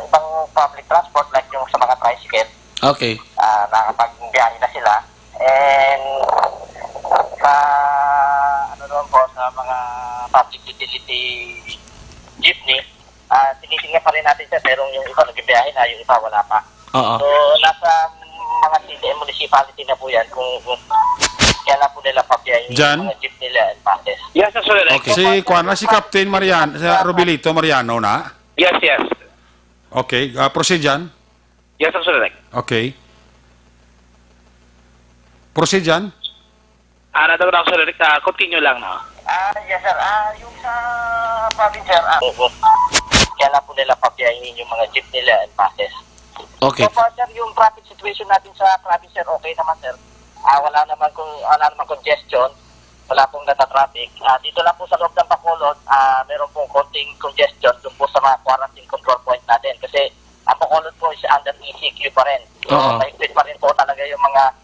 ibang public transport like yung sa mga tricycle. Okay. Nakapag-biyahe na sila. And sa sa mga public utility jeepney, tinitingnan pa rin natin, sir, pero yung iba nagbibiyahe na, yung iba wala pa. So, nasa mga city and municipality na po yan kung kailan po nila pabiyahin yung mga jeep nila and buses. Yes, sir. Okay. Si Captain Mariano, si Robilito Mariano na? Yes. Okay. Proceed dyan. Yes, sir. Okay. Proceed dyan. Daw sir, continue lang, no? Yes, sir. Yung sa province, sir, kailan po nila pabiyahin yung mga jeep nila and buses. Okay. So far, sir, yung traffic situation natin sa province, sir, okay naman, sir. Wala naman congestion, wala pong nata-traffic. Dito lang po sa loob ng Bacolod, meron pong konting congestion doon po sa mga quarantine control point natin. Kasi ang Bacolod po is under ECQ pa rin. So, mahigpit pa rin po talaga yung mga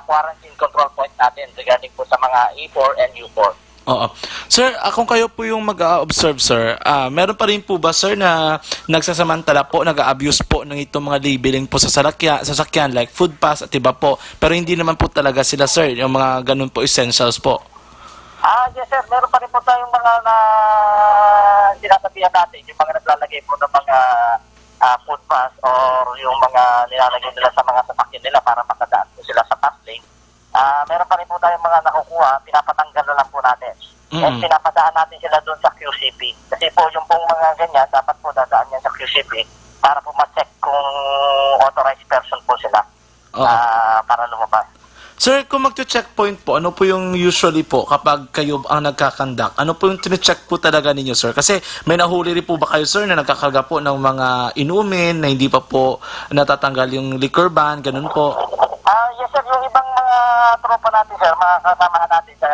quarantine control point natin regarding po sa mga E4 and U4. Oo. Sir, kung kayo po yung mag-observe, sir, meron pa rin po ba, sir, na nagsasamantala po, nag-abuse po ng itong mga labeling po sa sasakyan like food pass at iba po, pero hindi naman po talaga sila, sir, yung mga ganun po essentials po? Yes, sir. Meron pa rin po tayong mga sinasabihan natin, yung mga naglalagay po ng mga food pass or yung mga nilalagay nila sa mga sasakyan nila para makadaan po sila sa pass lane. Meron pa rin po tayong mga nakukuha, pinapatanggal na lang po natin. At pinapadaan natin sila doon sa QCP. Kasi po yung pong mga ganyan, dapat po dadaan yan sa QCP para po ma-check kung authorized person po sila para lumabas. Sir, kung mag-checkpoint po, ano po yung usually po kapag kayo ang nagkakandak? Ano po yung tine-check po talaga ninyo, sir? Kasi may nahuli rin po ba kayo, sir, na nagkakarga po ng mga inumin na hindi pa po natatanggal yung liquor ban, ganun po? Yes, sir. Yung ibang mga tropa natin, sir, mga kasamahan natin sa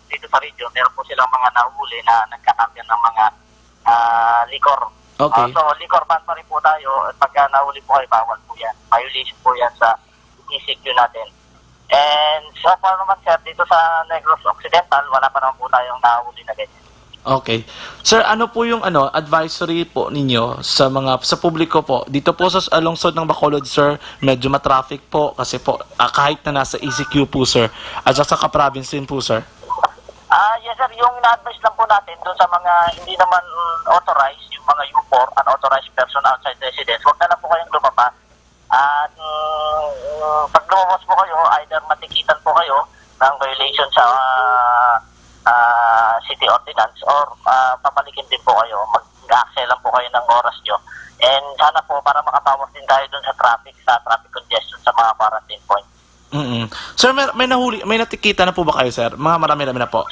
dito sa region, meron po silang mga nahuli na nagkakampiyan ng mga liquor. Okay. So, liquor ban pa rin po tayo. Pagka nahuli po kayo, bawal po yan. Violation po yan sa ECQ natin. And so far naman, sir, dito sa Negros Occidental, wala pa naman po tayong nahuli na ganyan. Okay. Sir, ano po yung advisory po ninyo sa publiko po? Dito po sa lungsod ng Bacolod, sir, medyo matraffic po kasi po kahit na nasa ECQ po, sir, at sa ka-province din po, sir. Yes, sir. Yung ina-advise lang po natin doon sa mga hindi naman authorized, yung mga U4, unauthorized person outside residence, huwag na lang po kayong lumabas. At pag lumabas po kayo, either matikitan po kayo ng violation sa city ordinance or papalikin din po kayo, mag-accel lang po kayo ng oras nyo. And sana po para makabawas din tayo dun sa traffic congestion sa mga quarantine point. Sir, may natikita na po ba kayo, sir? Mga marami-rami na po.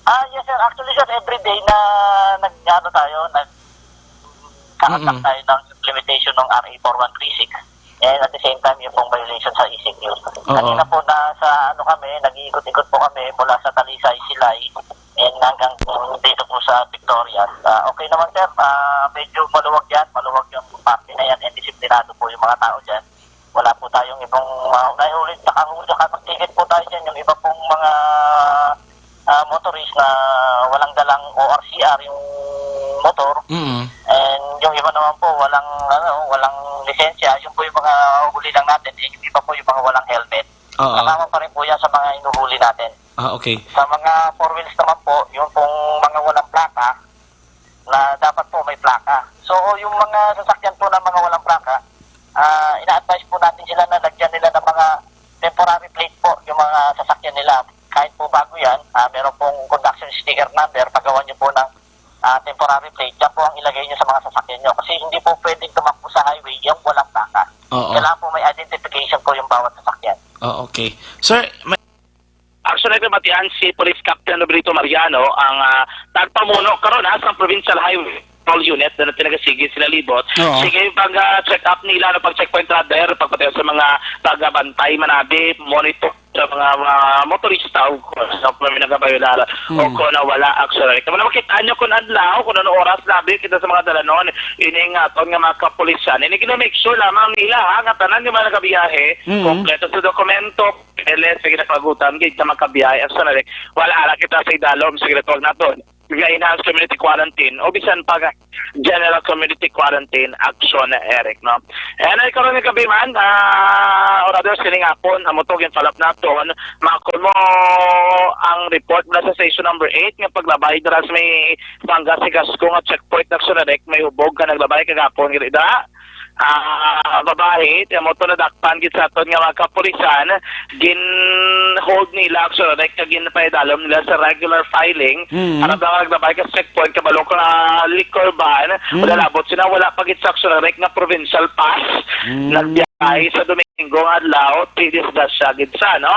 Yes, sir. Actually, sir, every day na nagkakatak tayo ng implementation ng RA 4136 and at the same time yung pong violation sa ECQ. Kanina po nag-iikot-ikot po kami mula sa Talisay, Silay, and hanggang dito po sa Victoria. Okay naman, sir. Medyo maluwag yung party na yan and disiplinado po yung mga tao dyan. Wala po tayong ibang ulit nakapag-ticket po tayo dyan yung iba pong mga motorist na walang dalang ORCR yung motor. And yung iba naman po walang lisensya, yung po yung mga huli lang natin, yung iba po yung mga walang helmet. Oo. Kasama pa rin po yan sa mga inuhuli natin. Okay. Sa mga 4 wheels naman po, yung pong mga walang plaka, na dapat po may plaka. So, yung mga sasakyan po ng mga walang plaka, ina-advise po natin sila na lagyan nila ng mga temporary plate po, yung mga sasakyan nila. Kahit po bago yan, meron pong conduction sticker number, pagawa nyo po ng temporary plate, yan po ang ilagay nyo sa mga sasakyan nyo. Kasi hindi po pwedeng tumakbo sa highway yung walang plaka. Oo. Kailangan po may identification po yung bawat sasakyan. Okay. Sir, Actually, matian si Police Captain Roberto Mariano ang tagpamuno karon sa Provincial Highway Patrol Unit na pinagasigil sila libot. Oo. Sige, pag-check up nila, pag-checkpoint radar, pagpatayo sa mga taga-bantay, manabi, monitor sa mga motorista o kung may nagabayolala o kung nawala actually. Kung makita nyo kung adlaw, kung ano oras labi kita sa mga dalanon, iningaton nga mga kapulisan. Make sure lamang nila nga tanan yung mga nagabiyahe, kompleto sa dokumento, LS, sige na pagutan, gate na magkabiyahe, actually, wala ala kita sa idalom, sige na tuwag na doon. Enhanced community quarantine o bisan pag general community quarantine action na Eric, no? And ay karon nga gabi man or rather sining hapon amotog yung falap naton makon mo ang report mula sa station number 8 nga paglabay dira sa may Pangasigas ko nga checkpoint action na may hubog ka naglabay kagapon gida babae, mo to nadakpan gid sa aton nga mga kapulisan, gin-hold nila actually, like gin paidalom nila sa regular filing, aram na nagbabay ka checkpoint, kabalo ka liquor ban, wala labot sila, wala pagit sa actually, like nga provincial pass, nagbiyahe sa Domingo nga adlaw, 3 days na siya gid sa, no?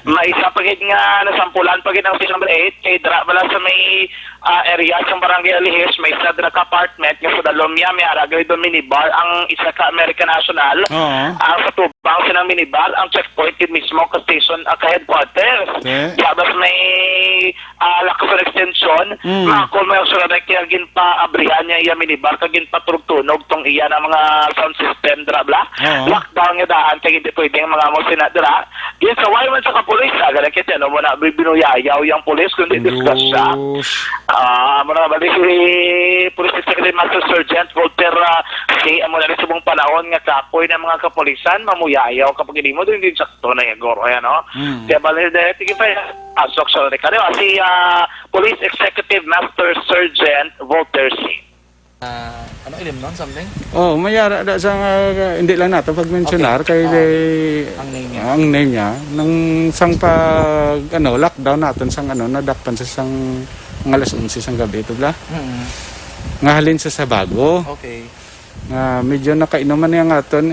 May isa pagit nga nasampulan pagit ang number 8, kay dra bala sa may area sa Barangay Alihis, may isa dra ka apartment, nga sa Dalomia, may aragay do minibar, ang isa ka American National, ang sa tubang sinang minibar, ang checkpoint din mismo ka station, ka headquarters. Tapos may Lacson extension, kung may usulan na kaya ginpa-abrihan niya iya minibar, kag ginpatrugtunog tong iya na mga sound system, drabla. Lockdown nga daan, kaya hindi pwedeng mga mo sinadra. Yan sa why man sa kapulis, agad kita, no, muna binuyayaw yung pulis, kundi discuss siya. Muna ba, si Police Secretary Master Sergeant Walter si amo na rin sa buong panahon nga kapoy ng mga kapulisan, mamuyayaw kapag hindi mo doon din sakto na yung goro, yan, no? Kaya bali, tigil pa yan. Asok sa rin ka rin, si Police Executive Master Sergeant Walter C. ano ilim nun? Something? Mayara da sa hindi lang nato pag-mentionar kay ang name niya nang sang pag lockdown naton sang nadakpan sa sang ng alas 11 sang gabi ito bla. Nga halin sa bago. Okay. Medyo nakainom man yang aton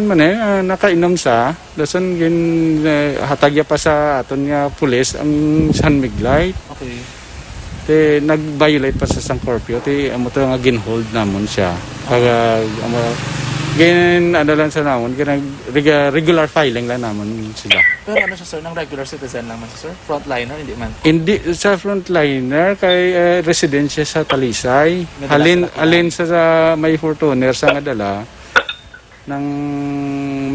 man nakainom sa dason gin hatagya pa sa aton nga pulis ang San Miglay. Okay. Te nag-violate pa sa sang curfew te amo to nga gin-hold namon siya. Pag lang sa namon regular filing lang namon sila. Pero ano siya, sir, ng regular citizen lang man siya, sir? Frontliner, hindi man? Hindi sa frontliner kay residensya sa Talisay. Alin sa may Fortuner sa ngadala ng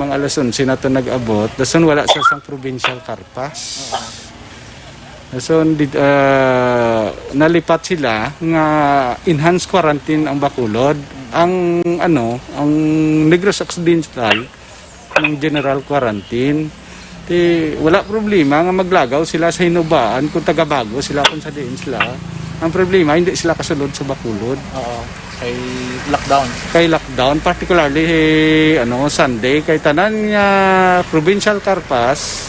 mga alas 11 na to nag-abot. Dason wala sa sang provincial Carpas. Dason nalipat sila nga enhanced quarantine ang Bacolod. Ang Negros Occidental ng general quarantine. Wala problema nga maglagaw sila sa hinubaan kung taga-bago sila kung sa diin sila. Ang problema hindi sila kasulod sa Bacolod. Kay lockdown. Kay lockdown particularly Sunday kay tanan nga provincial Carpas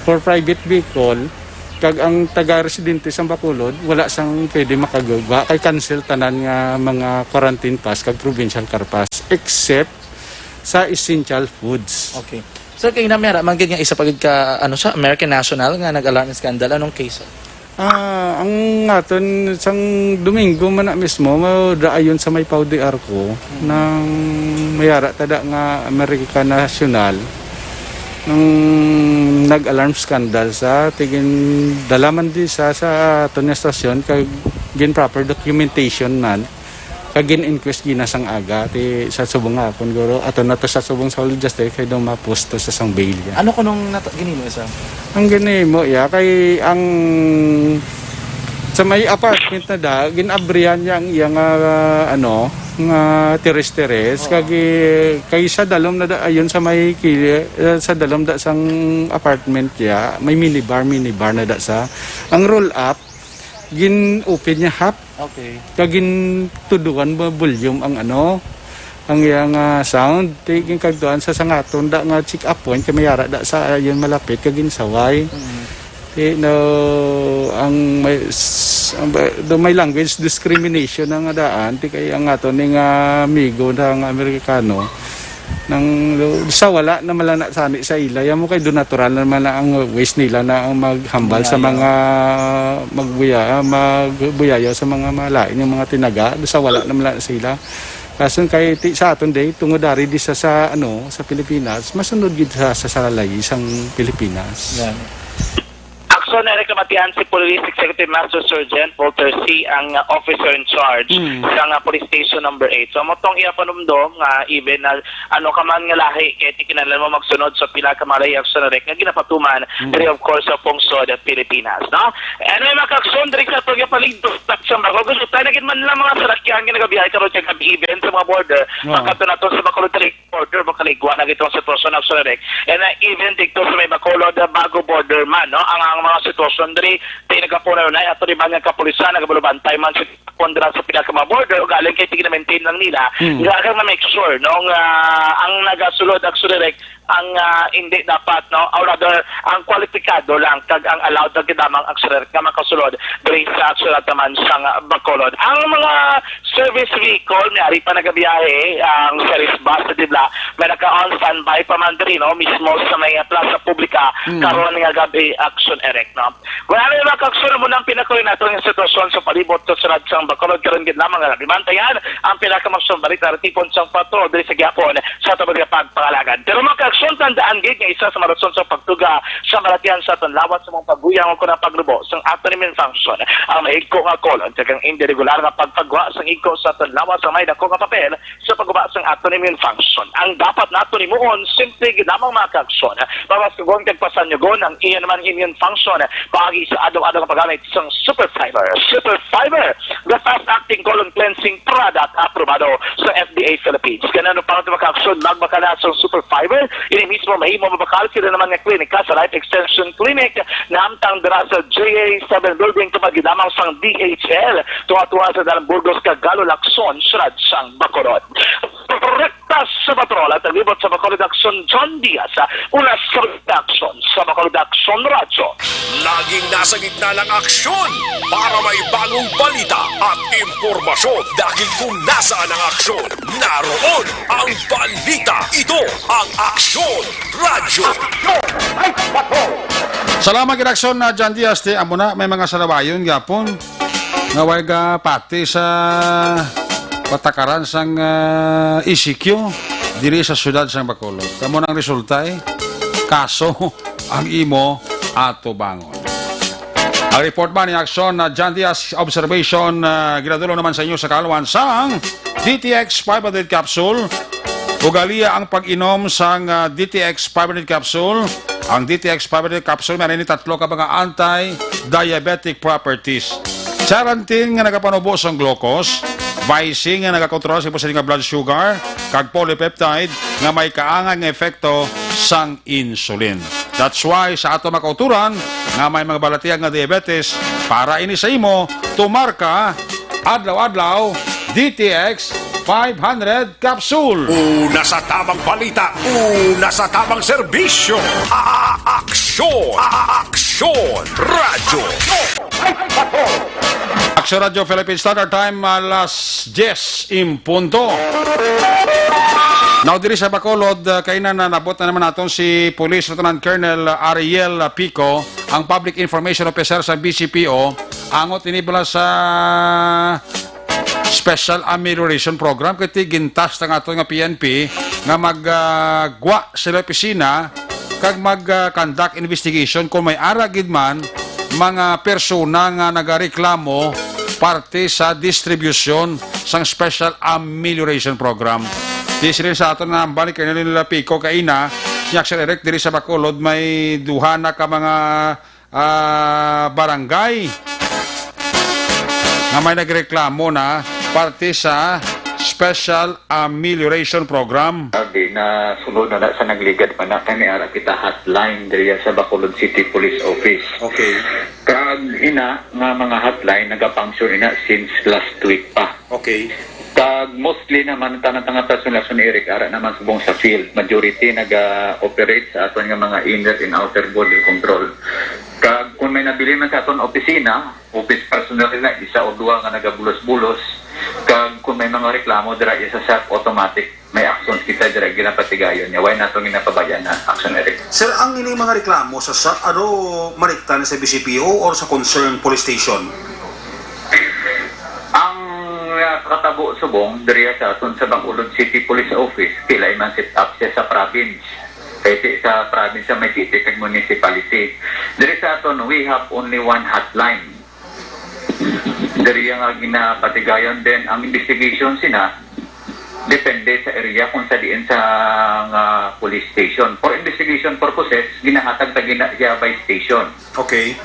for private vehicle kag ang taga-residente sa Bacolod wala sang pwede makagugba kay cancel tanan nga mga quarantine pass kag provincial Carpas except sa essential foods. Okay. Sir, kayo na mera, manggid nga isa pagid ka, sa American National nga nag-alarm scandal. Anong case? Ang aton sang Domingo man na mismo, daayon sa may Pau de Arco ng mayara tada nga American National nang nag-alarm scandal sa tigin dalaman di sa aton nga stasyon kag gin proper documentation man kagin inquest ginasang aga ti sa subong hapon guro ato na to sa subong Saul Justice kay do maposto sa sang bail ya. Ano ko nung ginimo isa? Ang ginimo ya kay ang sa may apartment na da ginabrihan yang ano nga teres-teres kay sa dalom na da ayon sa may sa dalom da sang apartment ya may minibar na da sa ang roll up gin open niya half Okay. kagin tuduan ba volume ang ano ang yang sound tiging kagduan sa sangaton da nga check up point kay mayara da sa ayon malapit kagin saway. No, ang may language discrimination ang daan ti kay ang ato ning amigo ng Amerikano nang sa wala na malana sani sa ilay mo kay do natural naman na ang ways nila na ang maghambal sa mga magbuyayo sa mga malain yung mga tinaga do sa wala na malana sila. Kaso kay sa aton day tungod dari di sa ano sa Pilipinas masunod gid sa salalay isang Pilipinas. So, narekamatihan si Police Executive Master Sergeant Walter C. ang officer in charge sa Police Station number 8. So, motong iapanumdom nga even na ano ka man nga lahi kaya tikinalan mo magsunod sa pila ka malay action rek nga ginapatuman pero of course sa pungsod at Pilipinas. No? Ano yung makakson diri sa pagpaligdo sa mga gusto tayo naging man lang mga sarakyan ginagabihay karon sa event sa mga border makato na to sa Bacolod border makaligwa na gitong sitwasyon action rek and even dito sa may Bacolod bago border man no ang mga sitwasyon diri tay nagapuna na ato di bangang kapulisan nagabantay man sa pondra sa pila ka mga border ug galing kay tigina-maintain lang nila nga na make sure no ang nagasulod ak direct ang hindi dapat no or rather ang kwalipikado lang kag ang allowed na gidamang aksuler nga makasulod diri sa aksulataman sang Bacolod. Ang mga service vehicle may pa nagabiyahe ang service bus dibla may naka-on standby pa man diri no mismo sa may plaza publika karon nga gabi action erect no. Wala na makaksuler mo nang pinakuha nato ang sitwasyon sa palibot sa sunod sang Bacolod karon gid lamang nga limantayan ang pinakamaksyon balita tipon sang patrol diri sa Gihapon sa tabang pagpangalagan. Pero aksyon tandaan gid nga isa sa marason sa pagtuga sa malatian sa aton lawat sa mga pagbuyang ko na paglubo sang autonomy function ang mahigko nga kolon kag indiregular nga pagpagwa sang igko sa aton lawat sa may dako nga papel sa pagguba sang autonomy function ang dapat nato nimuon simple gid lamang maka-aksyon mabasugong tagpasanyogon ang iyan man immune function paagi sa adlaw-adlaw nga paggamit sang super fiber the fast acting colon cleansing product aprobado sa FDA Philippines kanano para maka-aksyon magbakala sa super fiber ini mismo mahimo mabakal sila naman nga klinika sa Life Extension Clinic na amtang dira sa JA7 building tumagidamang sang DHL tuwa-tuwa sa dalang Burgos Cagalo Lacson Srad sang Bacolod. Rekta sa patrol at naglibot sa Bacolod Action John Diaz una sa action sa Bacolod Action Radio. Laging nasa gitna ng aksyon para may bagong balita at impormasyon dahil kung nasaan ang aksyon, naroon ang balita. Ito ang Aksyon Radio. Salamat ginaksyon na John Diaz ti amo na may mga sanabayon gapon nga warga pati sa patakaran sang ECQ diri sa syudad sang Bacolod. Kamo nang resulta kaso ang imo ato bangon. Ang report ba ni Aksyon na John Diaz observation ginadulo naman sa inyo sa kaalawan sang DTX 500 capsule. Ugaliya ang pag-inom sang DTX 500 capsule. Ang DTX 500 capsule meron ni tatlo ka mga anti-diabetic properties. Charantin nga nagapanubo sang glucose, Vising nga nagakontrol sa iposin nga blood sugar, kag polypeptide nga may kaangan nga efekto sang insulin. That's why sa ato makauturan nga may mga balatiyag nga diabetes para ini sa imo tumarka adlaw-adlaw DTX 500 capsule. Una sa tamang balita, una sa tamang serbisyo. Aksyon! Aksyon! Radyo! Aksyon Radio Philippine Standard Time alas 10 in punto. Now diri sa Bacolod kainan na nabot na naman naton si Police Lieutenant Colonel Ariel Pico, ang Public Information Officer sa BCPO, angot inibala sa Special Amelioration Program kiti gintas ng ato nga PNP nga maggwa sila opisina kag mag-conduct investigation kung may aragid man mga persona nga nagareklamo parte sa distribution sang Special Amelioration Program. Disirin sa ato na balik kayo nila Pico kaina siyak sa direct diri sa Bacolod may duha na ka mga barangay nga may nagreklamo na parte sa Special Amelioration Program. Sabi na sunod na sa nagligad pa na kami ara kita hotline diri sa Bacolod City Police Office. Okay. Kag ina nga mga hotline nagafunction ina since last week pa. Okay. Kag mostly naman tanang-tanang personalasyon ni Eric ara naman subong sa field. Majority naga-operate sa aton nga mga inner and outer border control. Kag kung may nabili man sa aton opisina, office personnel na isa o duwa nga nagabulos-bulos. Kag kung may mga reklamo dira sa SAP automatic may actions kita dira ginapatigayon niya. Why nato ginapabayan na action Eric? Sir, ang ini mga reklamo sa SAP, ano marikta na sa BCPO or sa concerned police station? Ang katabo subong diri sa aton sa Bacolod City Police Office kilay man set up siya sa province. Kaya sa province sa may city kag municipality. Diri sa aton we have only one hotline. Diri nga ginapatigayon din ang investigation sina depende sa area kung sa diin sa police station. For investigation purposes, ginahatag ta siya by station. Okay.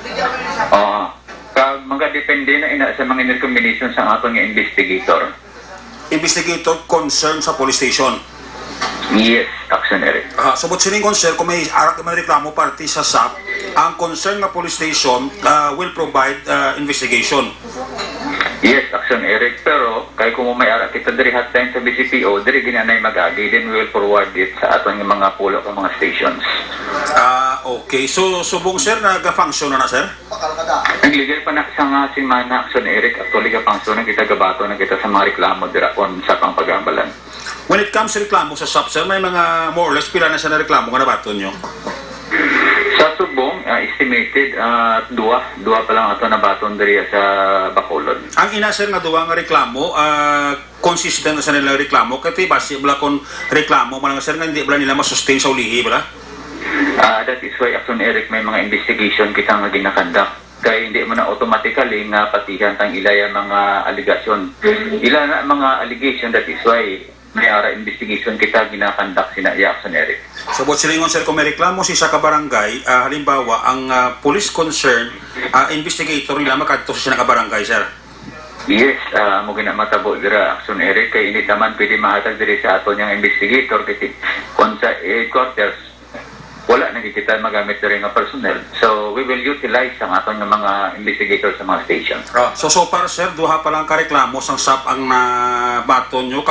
Kag mga depende na ina sa mga combination sa aton nga investigator. Investigator concerned sa police station? Yes, action Eric. So, but sining concern, kung may reklamo parte sa SAP, ang concern nga police station will provide investigation. Yes, action Eric. Pero, kay kung may ara kita diri hotline sa BCPO, diri ginanay mag-agi, then we will forward it sa aton nga mga pulo ka mga stations. Okay. So, subong sir, nag-function na sir? Nagligay pa na sa nga simana, action Eric. Actually, ka-function na kita gabato na kita sa mga reklamo dira on sa pang pagambalan. When it comes to reklamo sa SAP, sir, may mga more or less pila na sa reklamo nga nabato nyo? Sa subong, estimated, dua pa lang ato na baton diri sa Bacolod. Ang ina, sir, nga duwa nga reklamo, consistent na sa nila reklamo, kasi base bala kung reklamo, malang sir, nga hindi bala nila masustain sa ulihi, bala? That is why, action Eric, may mga investigation kita nga ginakandak. Kaya hindi mo na automatically nga patihan tang ilaya mga allegation. Ila na mga allegation, that is why may ara investigation kita ginakandak sina Action Eric. So, but silingon sir, kung may reklamo si sa kabarangay, halimbawa, ang police concern, investigator nila makadto sa nakabarangay, sir? Yes, mo ginamatabo dira Action Eric, kaya hindi naman pwede mahatag diri sa ato niyang investigator kasi kung sa headquarters, wala na kita magamit diri nga personnel. So, we will utilize ang ato nga mga investigator sa mga station. So far, sir, duha pa lang kareklamo sang SAP ang nabato nyo.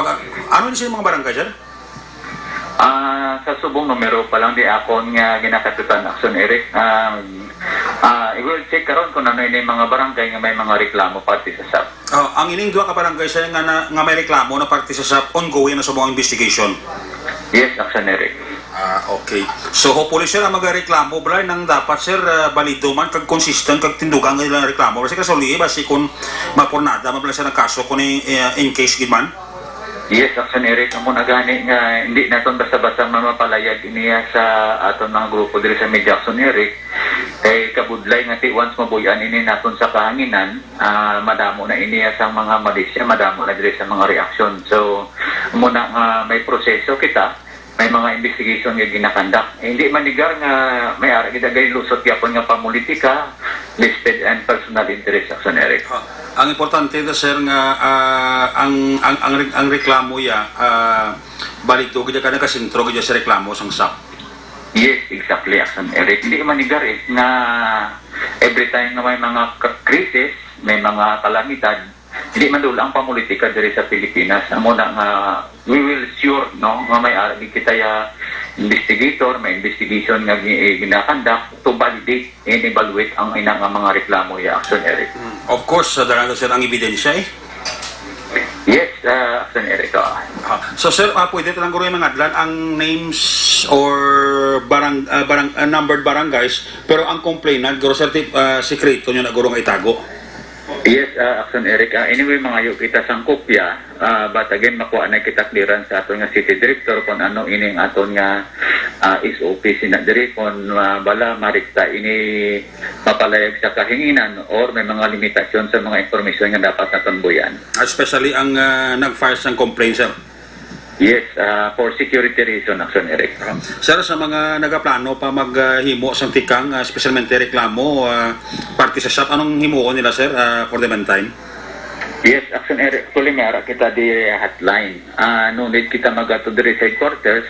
Ano din mga barangay, sir? Sa subong numero pa lang di ako nga ginakatutan Action Eric. I will check karon kung ano ini mga barangay nga may mga reklamo pati sa SAP. Ang ining duha ka barangay, sir, nga may reklamo na parte sa SAP, ongoing na sa mga investigation? Yes, Action Eric. Okay. So hopefully sir, ang magreklamo bala nang dapat sir balido man kag consistent kag tindugan nga ilang reklamo kasi kasuli basi kung mapornada man bala sa kaso kun in case gid man. Yes, Action Eric, mo na gani nga hindi naton basta-basta mapalayag iniya sa aton mga grupo diri sa Media Action Eric. Kay kabudlay nga ti once mabuyan ini naton sa kahanginan, madamo na iniya sa mga malisya, madamo na diri sa mga reaksyon. So muna nga may proseso kita, may mga investigation nga ginakandak. Hindi manigar nga may ara kita gay lusot yapon nga pamulitika, listed and personal interest Action Eric. Ang importante na sir nga ang reklamo ya balik to kita kada kasentro kita sa reklamo sang SAP. Yes, exactly Action Eric. Hindi manigar na every time na may mga krisis, may mga kalamidad, hindi man dula ang pamulitika diri sa Pilipinas. Amo na nga we will sure no nga may ari kita ya investigator, may investigation nga ginakandak to validate and evaluate ang ina nga mga reklamo ya Action Eric. Of course, daraga sir ang ebidensya eh. Yes, Action Eric. So sir, pwede talang guro yung mga adlan ang names or numbered barangays, pero ang complainant guro sir sekreto nyo na guro nga itago. Yes, Action Eric. Anyway, mga yu kita sang kopya, but again, makuha na kita clearance sa aton nga city director kung ano ining aton nga SOP sina diri kung bala marikta ini mapalayag sa kahinginan or may mga limitasyon sa mga informasyon nga dapat naton buyan. Especially ang nag-file sang complaint, sir. Yes, for security reason, Action Eric. Sir, sa mga nagaplano pa maghimo sang tikang, especialmente reklamo, parte sa SAP, anong himuon nila, sir, for the meantime? Yes, Action Eric, actually mayara kita di hotline. No need kita magato diri sa headquarters,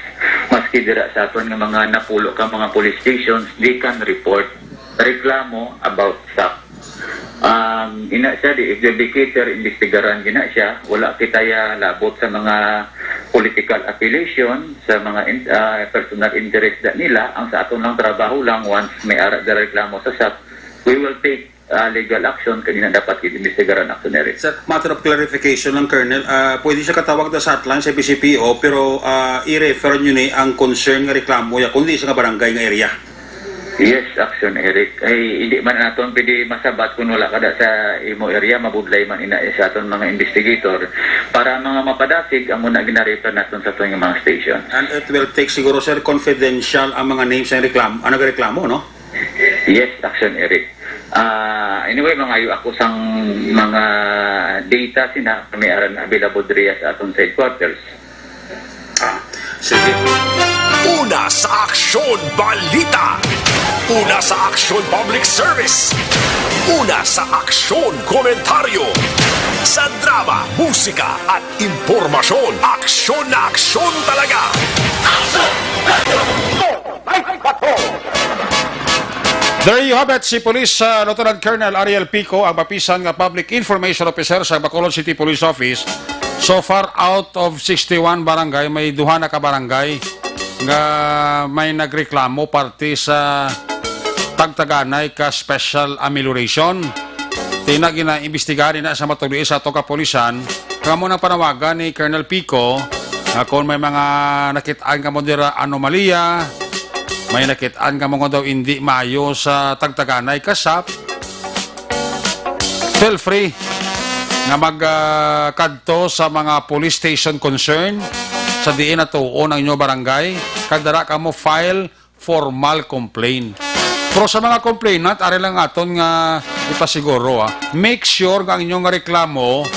maski dira sa aton nga mga napulo ka mga police stations, they can report reklamo about stop. Ina siya di executor investigaran gina siya, wala kita ya labot sa mga political affiliation, sa mga personal interest da nila. Ang sa aton lang trabaho lang, once may ara da reklamo sa SAP, we will take legal action kanina dapat i-investigaran Action Eric. Sa matter of clarification lang, Colonel, pwede siya katawag na sa hotline sa PCPO, pero i-refer nyo ni ang concern nga reklamo ya, kundi sa nga barangay nga area. Yes, Action Eric. Ay, hindi man naton pwede masabat kung wala kada sa imo area, mabudlay man ina sa aton mga investigator para mga mapadasig ang muna gina-refer naton sa aton mga station. And it will take siguro, sir, confidential ang mga names ng reklamo, reklamo, no? Yes, Action Eric. Anyway, mangayo ako sang mga data sina may aran available diri sa aton sa headquarters. Sige. Una sa Aksyon Balita. Una sa Aksyon Public Service. Una sa Aksyon Komentaryo. Sa drama, musika at impormasyon. Aksyon na aksyon talaga. There you have it, si Police Lieutenant Colonel Ariel Pico, ang mapisan nga Public Information Officer sa Bacolod City Police Office. So far, out of 61 barangay, may duha na ka barangay nga may nagreklamo parte sa tagtaganay ka special amelioration. Tinagina imbestigarin na sa matuli sa ato kapolisan. Kamo na panawagan ni Colonel Pico kung may mga nakitaan ka mo dira anomalya, may nakitaan ka mo daw hindi maayo sa tagtaganay kasap, feel free nga magkadto sa mga police station concern sa diin na tuon ang inyo barangay, kagdara ka mo file formal complaint. Pero sa mga complainant, ari lang aton nga ipasiguro, make sure nga ang inyong reklamo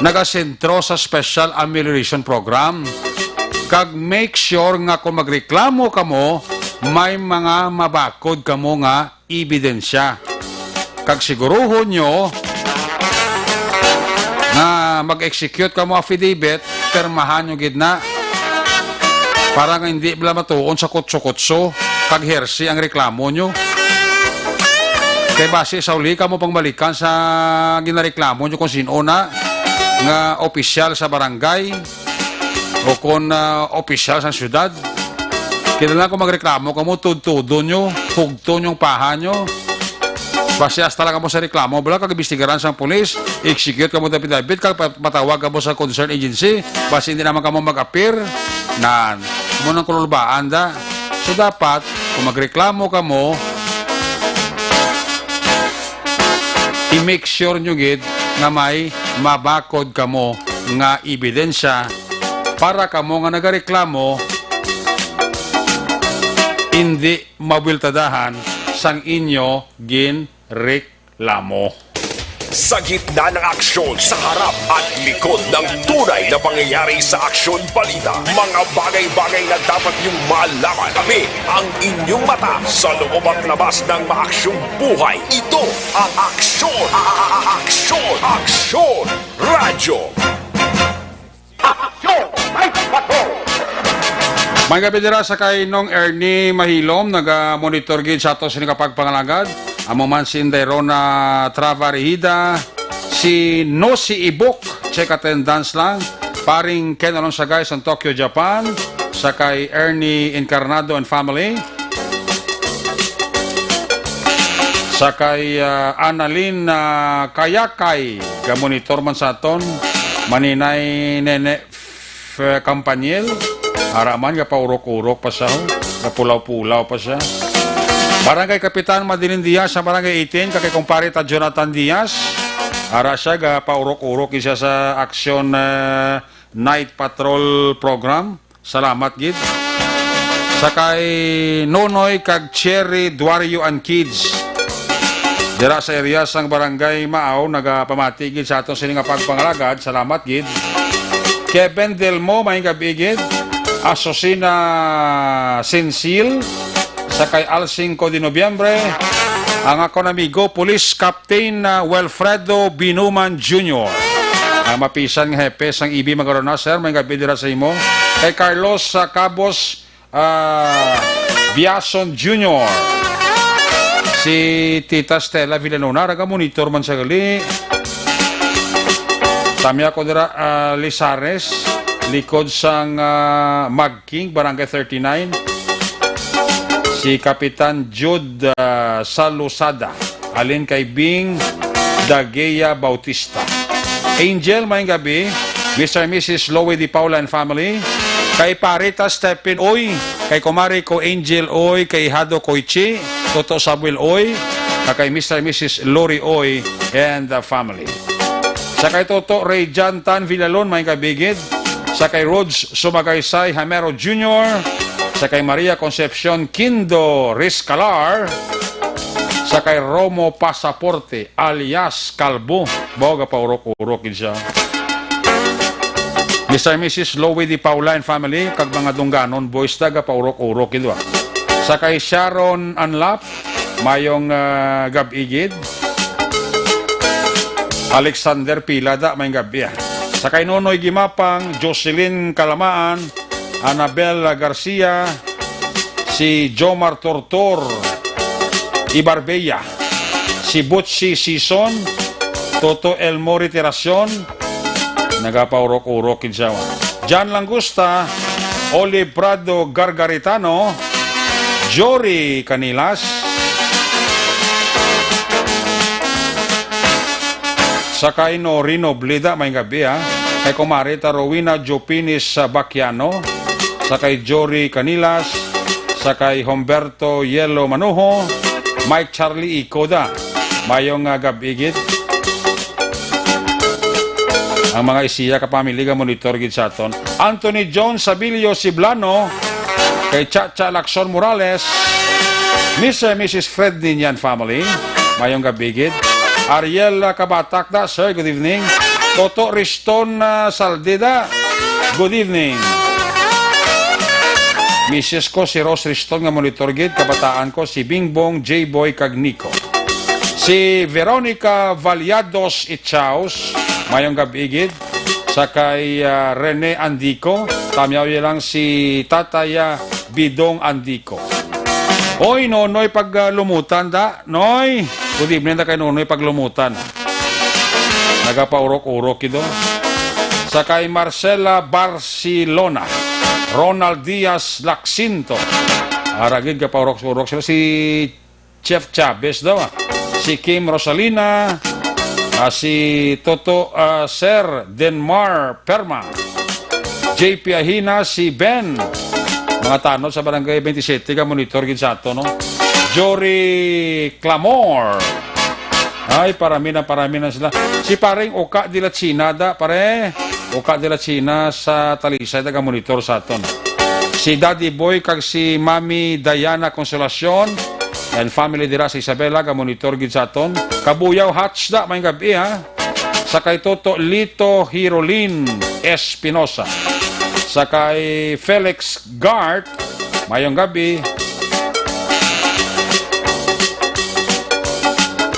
nagasentro sa Special Amelioration Program. Kag make sure nga kung magreklamo ka mo, may mga mabakod ka mo nga ebidensya. Kag siguruhon nyo na mag-execute ka mo affidavit, permahan nyo gidna para nga hindi bala matuon sa kutso-kutso kag hersi ang reklamo nyo. Kaya base sa uli ka mo pang balikan sa ginareklamo nyo kung sino na nga opisyal sa barangay o kung opisyal sa syudad. Kailangan kung magreklamo ka mo, tudo nyo, hugto nyong paha nyo. Base hasta lang ka mo sa reklamo, bala kag-imbestigaran sa polis, execute ka mo na pinabit, patawag ka mo sa concern agency, base hindi naman ka mo mag-appear, na mo nang kululbaan da. So dapat, kung magreklamo ka mo, i-make sure nyo gid nga may mabakod ka mo nga ebidensya para ka mo nga nagareklamo hindi mabiltadahan sang inyo ginreklamo. Sa gitna ng aksyon, sa harap at likod ng tunay na pangyayari sa Aksyon Balita, mga bagay-bagay na dapat niyong malaman. Kami ang inyong mata sa loob at labas ng maaksyong buhay. Ito ang Aksyon! Aksyon! Aksyon! Radyo! Aksyon! May patrol! May gabi dira sa kay Nong Ernie Mahilom, nag-monitor gid sa ato sa pagpangalagad. Amo man si Indayrona Travarihida, si Nosi Ibok, check attendance lang. Paring Ken Alonsagay sa Tokyo, Japan, sa kay Ernie Encarnado and family. Sa kay Annalyn Kayakay, ga-monitor man sa aton. Maninay Nene Campaniel. Araman nga paurok-urok pa siya, kapulaw-pulaw pa siya. Barangay Kapitan Madeline Diaz sa Barangay 18, kakay kumpare ta Jonathan Diaz. Ara siya ga paurok-urok siya sa Action Night Patrol Program. Salamat gid. Sa kay Nonoy kag Cherry Duario and Kids. Dira sa area sang Barangay Maaw, nagapamati gid sa aton sining pagpangalagad. Salamat gid. Kevin Delmo, may gabi gid. Asosina Sensil, sa kay Al 5 de Nobyembre, ang akong amigo, Police Captain Wilfredo Binuman Jr. Ang mapisan nga hepe sang IB magkaroon na, sir. May gabi dira sa imo. Kay Carlos Cabos Biason Jr. Si Tita Stella Villanona, raga-monitor man sa gali. Tamya ko dira Lizares, likod sang Magking, Barangay 39. Si Kapitan Jude Salusada, alin kay Bing Dageya Bautista. Angel, may gabi. Mr. and Mrs. Lowe Di Paula and family. Kay Parita Stephen Oy, kay Kumari ko Angel Oy, kay Hado Koichi, Toto Samuel Oy, kay Mr. and Mrs. Lori Oy and the family. Sa kay Toto Ray Jantan Villalon, may kabigid. Sa kay Rhodes Sumagaysay Hamero Jr., sa kay Maria Concepcion Kindo Riscalar, sa kay Romo Pasaporte alias Calbo, boga pa urok-urok siya. Mr. and Mrs. Lowe Di Paula and family, kag mga dungganon, boys daga pa urok-urok ito. Sa kay Sharon Anlap, mayong gabigid. Alexander Pilada, may gabi. Sa kay Nonoy Gimapang, Jocelyn Kalamaan, Anabel Garcia, si Jomar Tortor Ibarbeya, si Butsi Sison, Toto Elmori Tiracion, nagapaurok-urok siya. John Langusta, Oli Prado Gargaritano, Jory Canilas, sakay no Rino Blida, may gabi kay Kumarita Rowena Jopinis Bakiano, sakay Jory Canilas, sakay Humberto Yelo Manuho, Mike Charlie Ikoda, mayong gabigit. Ang mga isiya kapamilya monitor gid sa aton. Anthony John Sabilio Siblano, kay Chacha Lacson Morales, Mr. and Mrs. Fred Ninian family, mayong gabigit. Ariel Kabatakda, sir, good evening. Toto Riston Saldida, good evening. Mrs. ko si Rose Riston nga monitor gid, kabataan ko si Bingbong J-Boy Cagniko. Si Veronica Valiados Itchaus, mayong gabigid. Sakay Rene Andico, tamyaw lang si Tataya Bidong Andico. Oy, Nonoy, pag lumutan da. Noy, good evening da kay Nonoy pag lumutan. Nagapaurok-urok ito. Sakay Marcela Barcelona, Ronald Diaz Lacsinto. Aragid ka paurok-urok sila. Si Chef Chavez daw. Si Kim Rosalina. Si Toto Sir Denmar Perma. JP Ahina, si Ben. Mga tanod sa barangay 27 ka monitor gid sa ato, no? Jory Clamor. Ay, parami na sila. Si paring Oka de la China da, pare. Oka de la China sa Talisay da ka monitor sa ato, no? Si Daddy Boy kag si Mami Diana Consolacion and family dira sa Isabela ka monitor gid sa aton. Kabuyaw Hatch da may gabi Sakay Toto Lito Hirolin Espinosa. Sakay Felix Gart, mayong gabi.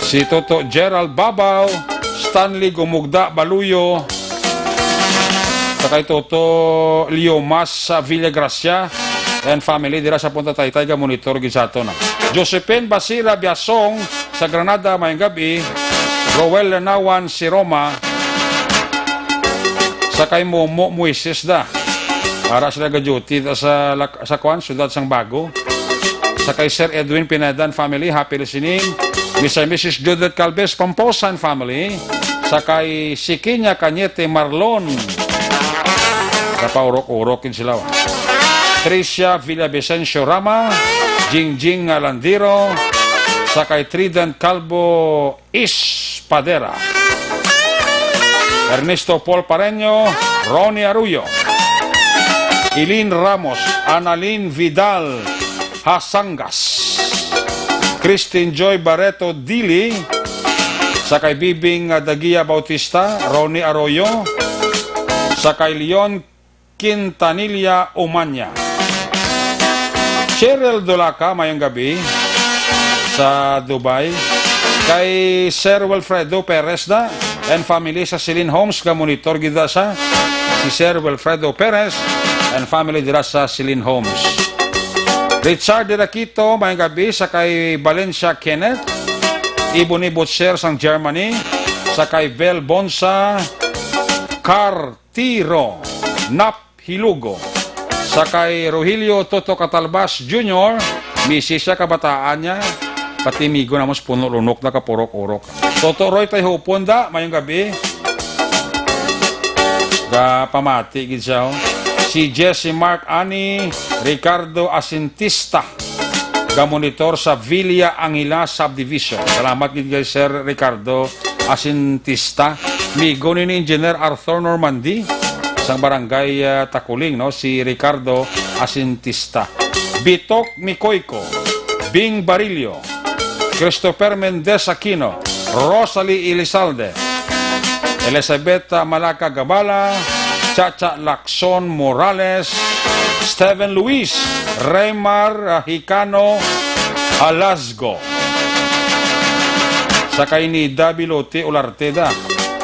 Si Toto Gerald Babaw, Stanley Gumugda Baluyo. Sakay Toto Liomas Villagracia and family dira sa Punta Taytay ka monitor gid sa aton. Josephine Basira Biasong sa Granada, mayong gabi. Roel Lanawan si Roma. Sakay Momo Moises da. Para sila ga-duty sa Kwan, Sudad Sang Bago. Sakay Sir Edwin Pinedan family, happy listening. Mr. and Mrs. Judith Calves Pamposan family. Sakay Sikinya Cañete Marlon. Kapaurok-urokin sila. Tricia Villavicencio Rama. Jingjing Landiro. Sakay Trident Calvo Ispadera. Ernesto Paul Pareño. Ronnie Arroyo. Ilin Ramos, Annalyn Vidal Hasangas, Christine Joy Barreto Dili, sakay Bibing Dagia Bautista, Ronnie Arroyo, sakay Leon Quintanilla Umanya, Cheryl Dolaca, mayong gabi, sa Dubai. Kay Sir Wilfredo Perez da and family sa Celine Homes ka monitor gida sa si Sir Wilfredo Perez and family dira sa Celine Homes. Richard Diraquito, may gabi sa kay Valencia Kenneth, Ibon ni Butcher sang Germany, sa kay Vel Bonsa Cartiro Nap Hilugo, sa kay Rogelio Toto Catalbas Jr., misis siya kabataan niya, pati migo na mas puno lunok na kapurok-urok. Toto Roy tayo hupon da, mayong gabi. Pamati, gid siya. Si Jesse Mark Ani Ricardo Asintista, monitor sa Villa Angila Subdivision. Salamat gid kay Sir Ricardo Asintista. Migo ni Engineer Arthur Normandy, isang barangay Takuling, no? Si Ricardo Asintista. Bitok Mikoyko, Bing Barillo, Christopher Mendez Aquino, Rosalie Elizalde, Elizabeth Malaca Gabala, Chacha Lacson Morales, Steven Luis, Raymar Hicano Alasgo, sakay ni Dabilote Ularteda,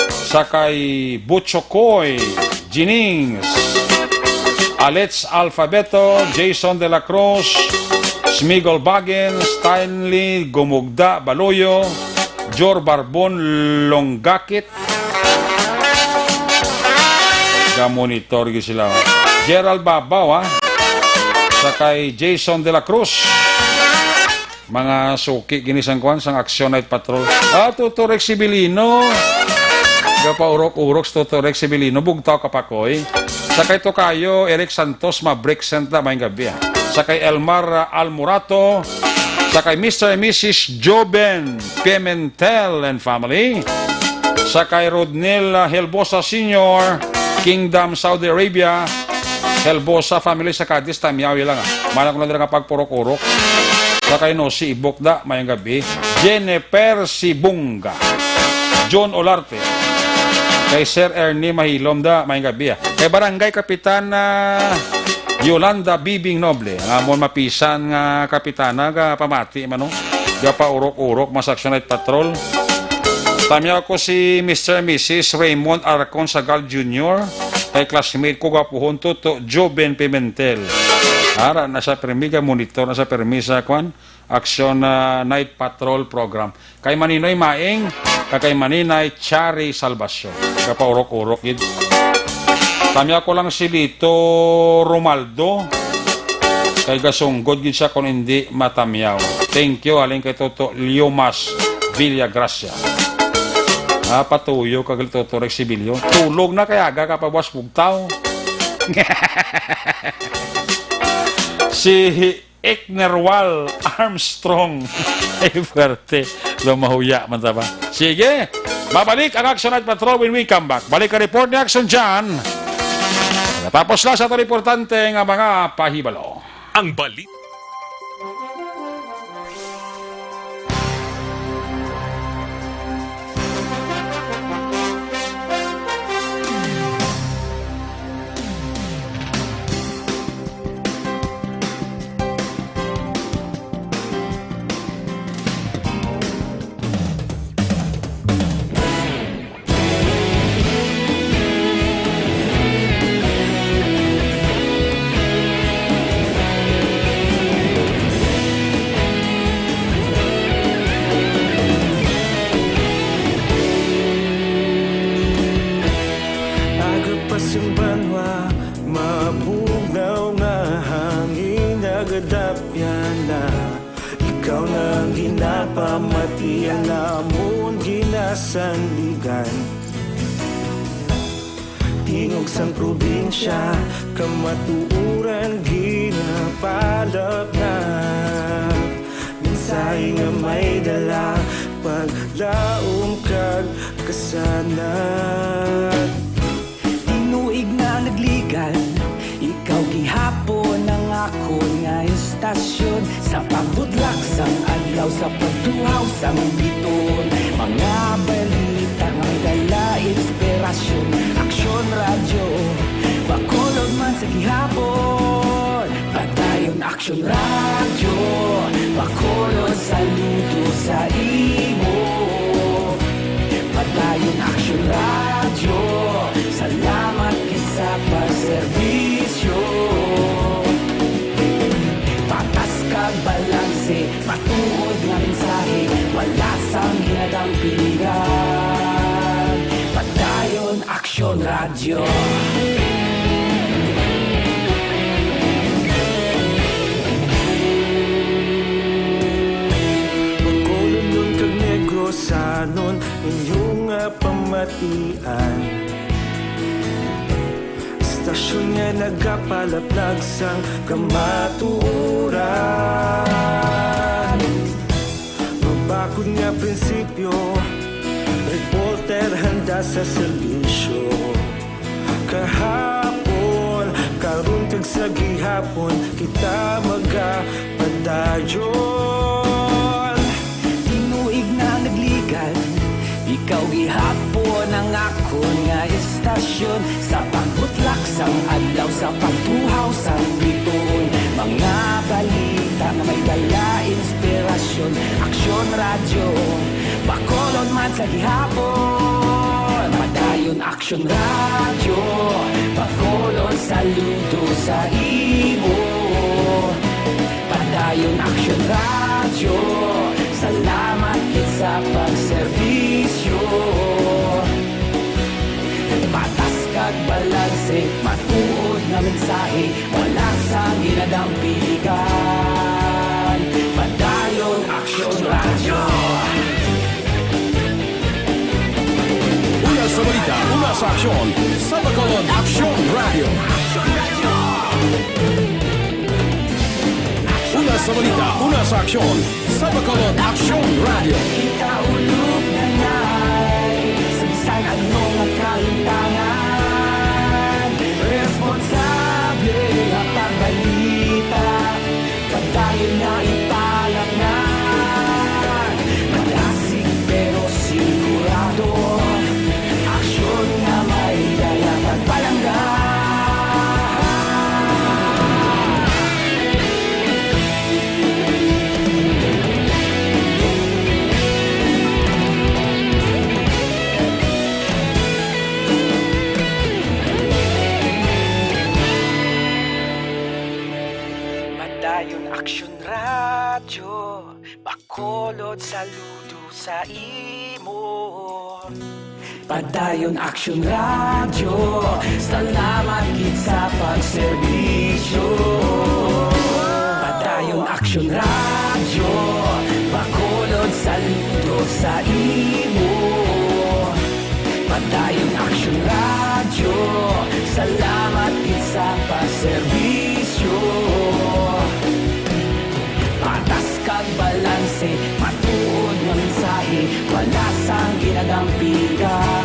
sakay Butchokoy Jinings, Alex Alfabeto, Jason De La Cruz, Smigol Bagin, Stanley Gumugda Baloyo, Jor Barbon Longgakit, monitor gi sila. Gerald Babaw, sakay Jason De La Cruz, mga suki ginisang kuan sang Action Night Patrol. Tutorek Sibilino, gapaurok-urok Tutorek Sibilino, bugtaw kapakoy. Sakay Tokayo Eric Santos Mabrik Senta may gabi. Sakay Elmar Almorato, sakay Mr. and Mrs. Joben Pimentel and family, sakay Rodnel Helbosa Sr., Kingdom Saudi Arabia, Helbosa family sa Cadiz, Tamiyawi lang. Mana ko na din kapagpurok-urok. Sakay no si Ibokda mayang gabi, Jennifer Sibunga, John Olarte, kay Sir Ernie Mahilom da mayang gabi. Kay Barangay Kapitan Yolanda Bibing Noble, nga mo mapisan nga kapitana ga pamati mano, ga pa urok-urok mas Action Night Patrol. Tamiya ko si Mr. and Mrs. Raymond Arcon Sagal Jr., kay classmate ko gapuhon to Joben Pimentel. Ara na sa permiga monitor na sa permisa kwan Action Night Patrol program. Kay Maninoy Maing, kay Maninay Chari Salvasyon. Ga pa urok-urok gid. Tamiya ko lang si Lito Romaldo, kay gasunggod gid siya kung hindi matamyaw. Thank you, aling kay Toto Liomas Villagracia. Patuyo kag Toto Rexibilio. Tulog na kaya aga kapabuas bugtaw. Si Eknerwal Armstrong ay fuerte. Lumahuya man ba? Sige, babalik ang Action Night Patrol when we come back. Balik ang report ni Action dyan. Tapos na sa ito importante nga mga pahibalo. Ang balik. Tingog sang probinsya, kamatuuran ginapalap na. Minsay nga may dala, paglaom kag kasanat. Tinuig na nagligan, ikaw gihapon ang ako nga istasyon. Sa pagbudlak sang adlaw, sa pagduhaw sang biton. Mga balita nga dala inspirasyon. Action Radio, bakolod man sa gihapon. Padayon Action Radio, bakolod sa luto. Aksyon Radio. Makulong nun kag negrosanon inyong pamatian. Stasyon nga nagapalaplag sang kamaturan. Mabakod nga prinsipyo, reporter handa sa serbisyo. Kahapon, karon kag sa gihapon, kita magapadayon. Tinuig na nagligan, ikaw gihapon ang akon nga istasyon. Sa pagbutlak sang adlaw, sa pagtuhaw sang bituon. Mga balita na may dala inspirasyon. Aksyon Radio, bakolon man sa gihapon. Padayon Aksyon Radio, bakolon saludo sa imo. Padayon Aksyon Radio, salamat kit sa pagserbisyo. Patas kag balanse, matuod nga mensahe, wala sang ginadampigan. Padayon Aksyon Radio. Una sa balita, una sa aksyon, sa Bacolod Aksyon Radio. Una sa balita, una sa aksyon, sa Bacolod Aksyon Radio. Ikaulog na ngay, sabisan anong kalintangan. Responsable nga pagbalita, pagdayon na ipalak na. Malasig pero sigurado, aksyon nga may dalang pagpalangga. Padayon Aksyon Radio, bakolod saludo sa imo. Padayon Aksyon Radio, salamat kit sa pagserbisyo. Padayon Aksyon Radio, bakolod saludo sa imo. Padayon Aksyon Radio, salamat kit sa pagserbisyo. Patas kag balanse, matuod nga mensahe, wala sang ginadampigan.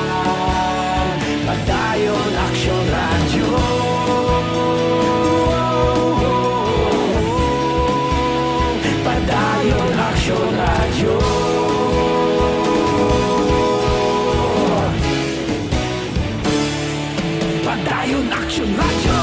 Padayon Aksyon Radio. Padayon Aksyon Radio. Padayon Aksyon Radio.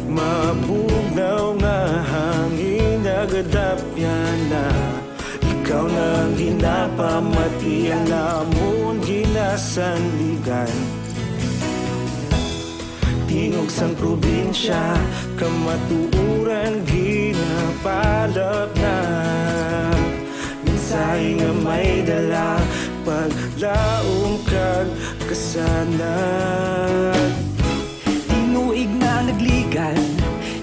Mabugnaw nga hangin nagadapyan na. Ikaw na ginapamatian namon ginasandigan. Tingog sang probinsya, kamatuuran ginapalap na. Minsay nga may dala, paglaong kag kasanag. Tinuig na nagligan,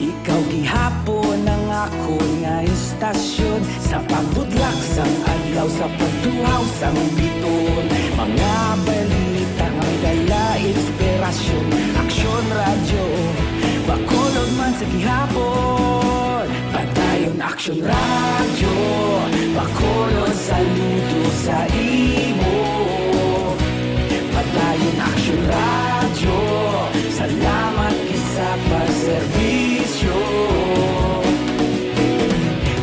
ikaw gihapon ang akon nga istasyon. Sa pagbudlak sang adlaw, sa pagtuhaw sang biton. Mga balita nga may dala inspirasyon. Aksyon Radio, bakolod man sa gihapon. Padayon Aksyon Radio, bakolod saludo sa imo. Padayon Aksyon Radio, salamat kisa pagserbisyo.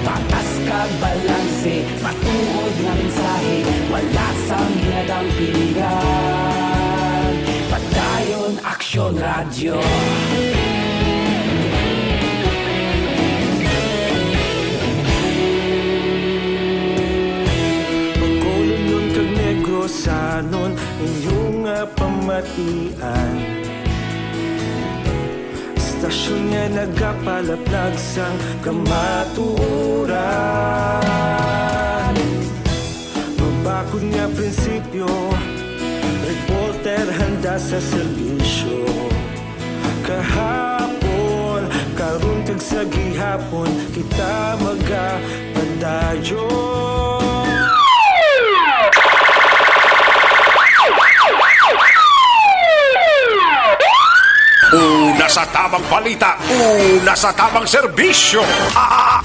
Patas kag balanse, matuod nga mensahe, wala sa kalidad ang pilihan. Padayon Aksyon Radyo. Pagkulong nun kag negrosanon inyong pamatian. Stasyon nga nagapalaplag sang kamaturan. Mabakod nga prinsipyo, reporter handa sa serbisyo. Kahapon, karun kag sa gihapon, kita magapadayon. Una sa tamang balita, una sa tamang serbisyo.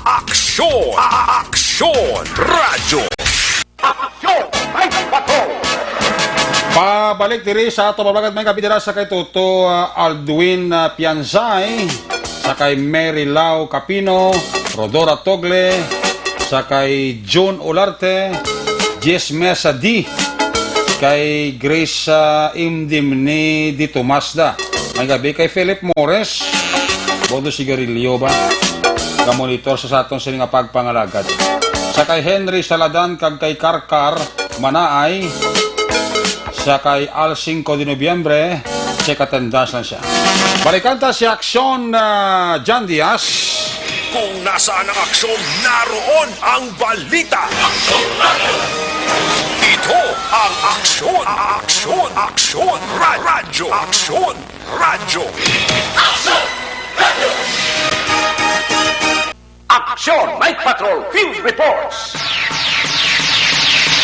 Aksyon! Aksyon! Radyo! Aksyon! Ay, patrol! Pabalik diri sa ato mabagat may kapitira sa kay Toto Aldwin Pianzay, sa kay Mary Lau Capino, Rodora Togle, sa kay John Olarte, Jess Mesa D, kay Grace Imdimni Di Tomasda. May gabi kay Philip Mores, Bodo Sigarilyo ba? Kamonitor sa atong sining pagpangalagat. Sa kay Henry Saladan kag kay Karkar Manaay, sa kay Al 5 de Nobyembre, sekatendas lang siya. Balikanta si Aksyon Jan Diaz. Kung nasaan ang aksyon, naroon ang balita. Aksyon! Ito ang aksyon! Aksyon! Aksyon! Radyo! Aksyon! Radyo! Aksyon! Radyo! Aksyon! Night Patrol Field Reports!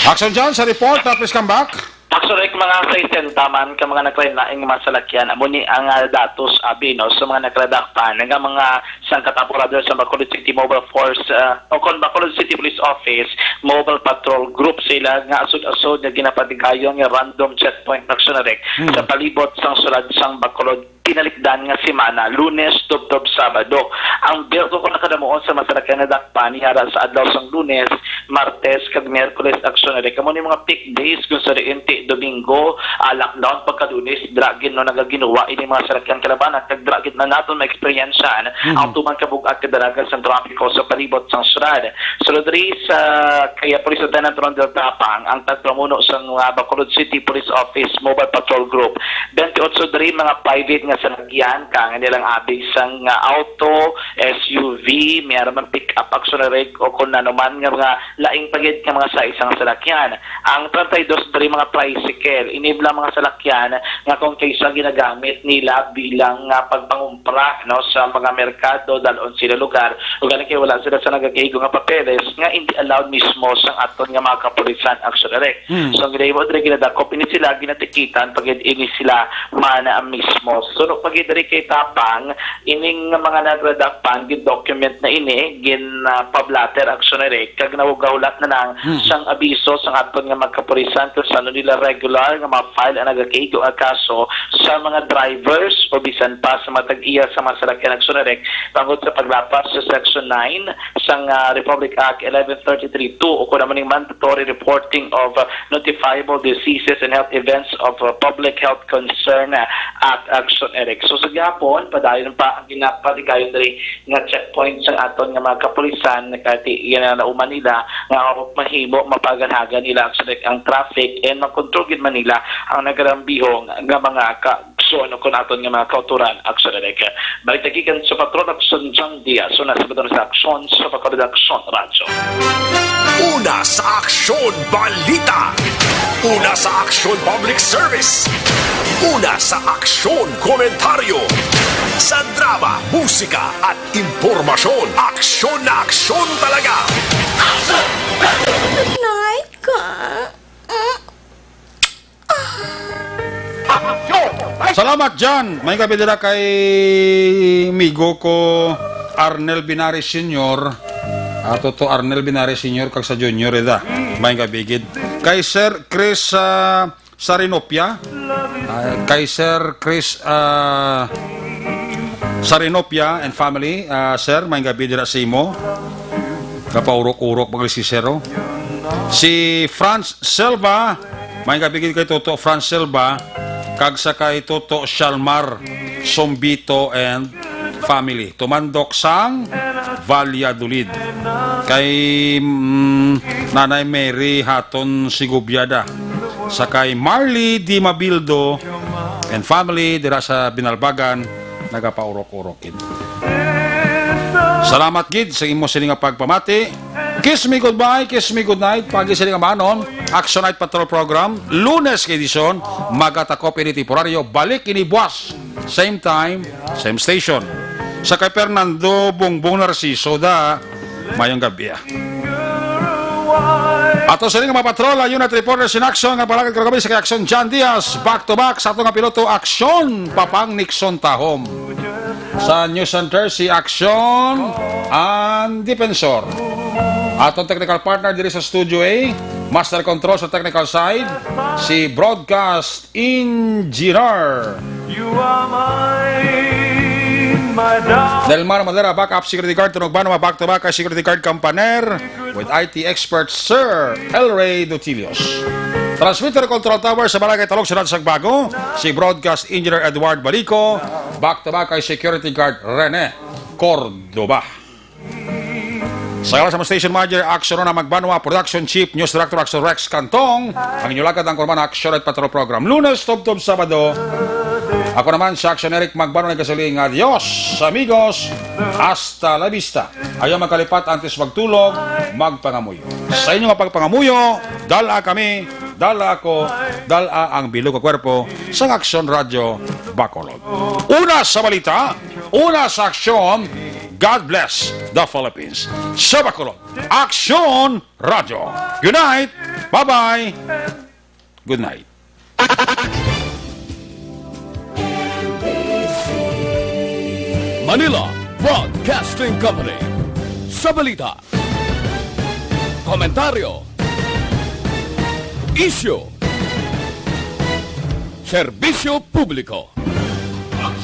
Aksyon Jan sa report, please come back. Actually, mga saisentaman, ka mga naklain-laing masalakyan, amuni ang datos abino sa mga nakladakpan, nga mga sangkatapurador sa Bacolod City Mobile Force, o kon Bacolod City Police Office, Mobile Patrol Group sila, nga asod-asod nga ginapatigayon nga random checkpoint action direct sa palibot sang sulad sang Bacolod pinalikdan nga semana, Lunes, Tubtob, Sabado. Ang berto ko nakadamuon sa masalakyan na dakpan, ihara sa adlaw sang Lunes, Martes, kag Miyerkules, aksyon na rin. Kamo ni mga peak days, kung sa riinti, Domingo, lockdown, pagka-Lunes, dragin no nagaginawa, ini mga salakyan kalabanan, kag dragin na natin ma-experiensyan, ang tumang kabugat kadaragan sa trapiko sa palibot sang syudad. Sulod rin sa kaya Police Lieutenant Rondel Tapang, ang tagpamuno sa Bacolod City Police Office Mobile Patrol Group. 28 rin mga private nga salakyan kang nilang abig sang auto, SUV, mayroon man pick up action reg o kung naman nga mga laing pagid nga mga sa isang salakyan. Ang 32 rin mga tricycle, inibla mga salakyan nga kung kaysa ginagamit nila bilang pagpangumpra no sa mga merkado dalon sila lugar o galing kay wala sila sa nagakaigo nga papeles nga hindi allowed mismo sang aton nga mga kapulisan action reg. So ang ginaibo rin ginadakop ini sila ginatikitan pagid ini sila mana mismo. So pagid rin kay Tapang ining mga nagradakpan gin-document na ini gin-pablater action reg kag nawugawlat na nang sang abiso sang aton nga magkapulisan kung saan nila regular nga ma-file ang nagakaigo ang kaso sa mga drivers o bisan pa sa matag-iya sa mga salakyan action reg tungkol sa paglapas sa Section 9 sang Republic Act 1133-2 o kung naman yung mandatory reporting of notifiable diseases and health events of public health concern Act action reg. So sa gihapon padayon pa ang ginapatigayon diri nga checkpoint sa aton nga mga kapulisan kati yan na Manila nga mahimo mapaganhagan nila ang traffic and makontrol gid Manila ang nagarambihong nga mga kaakson o naton nga mga kauturan action reg. Balik tagikan sa Patrol Aksyon Jang Diaz so nasa sa aksyon sa Bacolod Aksyon Radyo. Una sa aksyon balita. Una sa aksyon public service. Una sa aksyon komentaryo. Sa drama, musika at impormasyon. Aksyon na aksyon talaga. Aksyon! Night ka. Salamat Jan. May gabi dira kay migo ko Arnel Binares Sr. Ato to Arnel Binares Sr. kag sa Junior eda. May gabi gid. Kay Sir Chris Sarinopia. Kay Sir Chris Sarinopia and family. Sir, may gabi dira sa imo. Kapaurok-urok pag si Sero. Si Franz Silva May gabigid kay Toto Franz Silva, kag sa kay Toto Shalmar Sombito and family. Tumandok sang Valladolid. Kay Nanay Mary Haton Sigubyada. Sa kay Marley Di Mabildo and family dira sa Binalbagan, nagapaurok-urokid. Salamat gid sa imo sini nga pagpamati. Kiss me goodbye, kiss me good night. Pagi sini nga manon, Action Night Patrol Program, Lunes edisyon, magatakop ini temporaryo, balik ini buwas. Same time, same station. Sa kay Fernando Bongbong Narciso da, mayong gabi. Ato sini nga mapatrol, unit reporters in action, nga palagad kagabi sa kay Action John Diaz, back to back sa ato nga piloto Action Papang Nixon Tahom. Sa News Center, si Action and Defensor. Atong technical partner diri sa Studio A, Master Control sa technical side, si Broadcast Engineer Delmar Madera, backup security guard, tunog ba back to back kay security guard Campaner with IT expert Sir Elray Dutilios. Transmitter Control Tower sa Barangay Talog, Ciudad Sagbago, si Broadcast Engineer Edward Balico, back to back kay security guard Rene Cordoba. Sa Station Manager, Action na Magbanwa, Production Chief, News Director Action Rex Cantong, ang inyong lakad ang kurban Action at Patrol Program. Lunes, Tob-Tob, Sabado. Ako naman sa Action Eric Magbanwa ng kasuling. Adios, amigos, hasta la vista. Ayaw magkalipat, antes magtulog, magpangamuyo. Sa inyong pagpangamuyo, dala kami, dala ako, dala ang bilog o kwerpo sa Action Radio Bacolod. Una sa balita, una sa aksyon, God bless the Philippines. Sa Bacolod, Action Radio. Good night. Bye-bye. Good night. Manila Broadcasting Company. Sa balita, komentaryo, isyu, serbisyo publiko.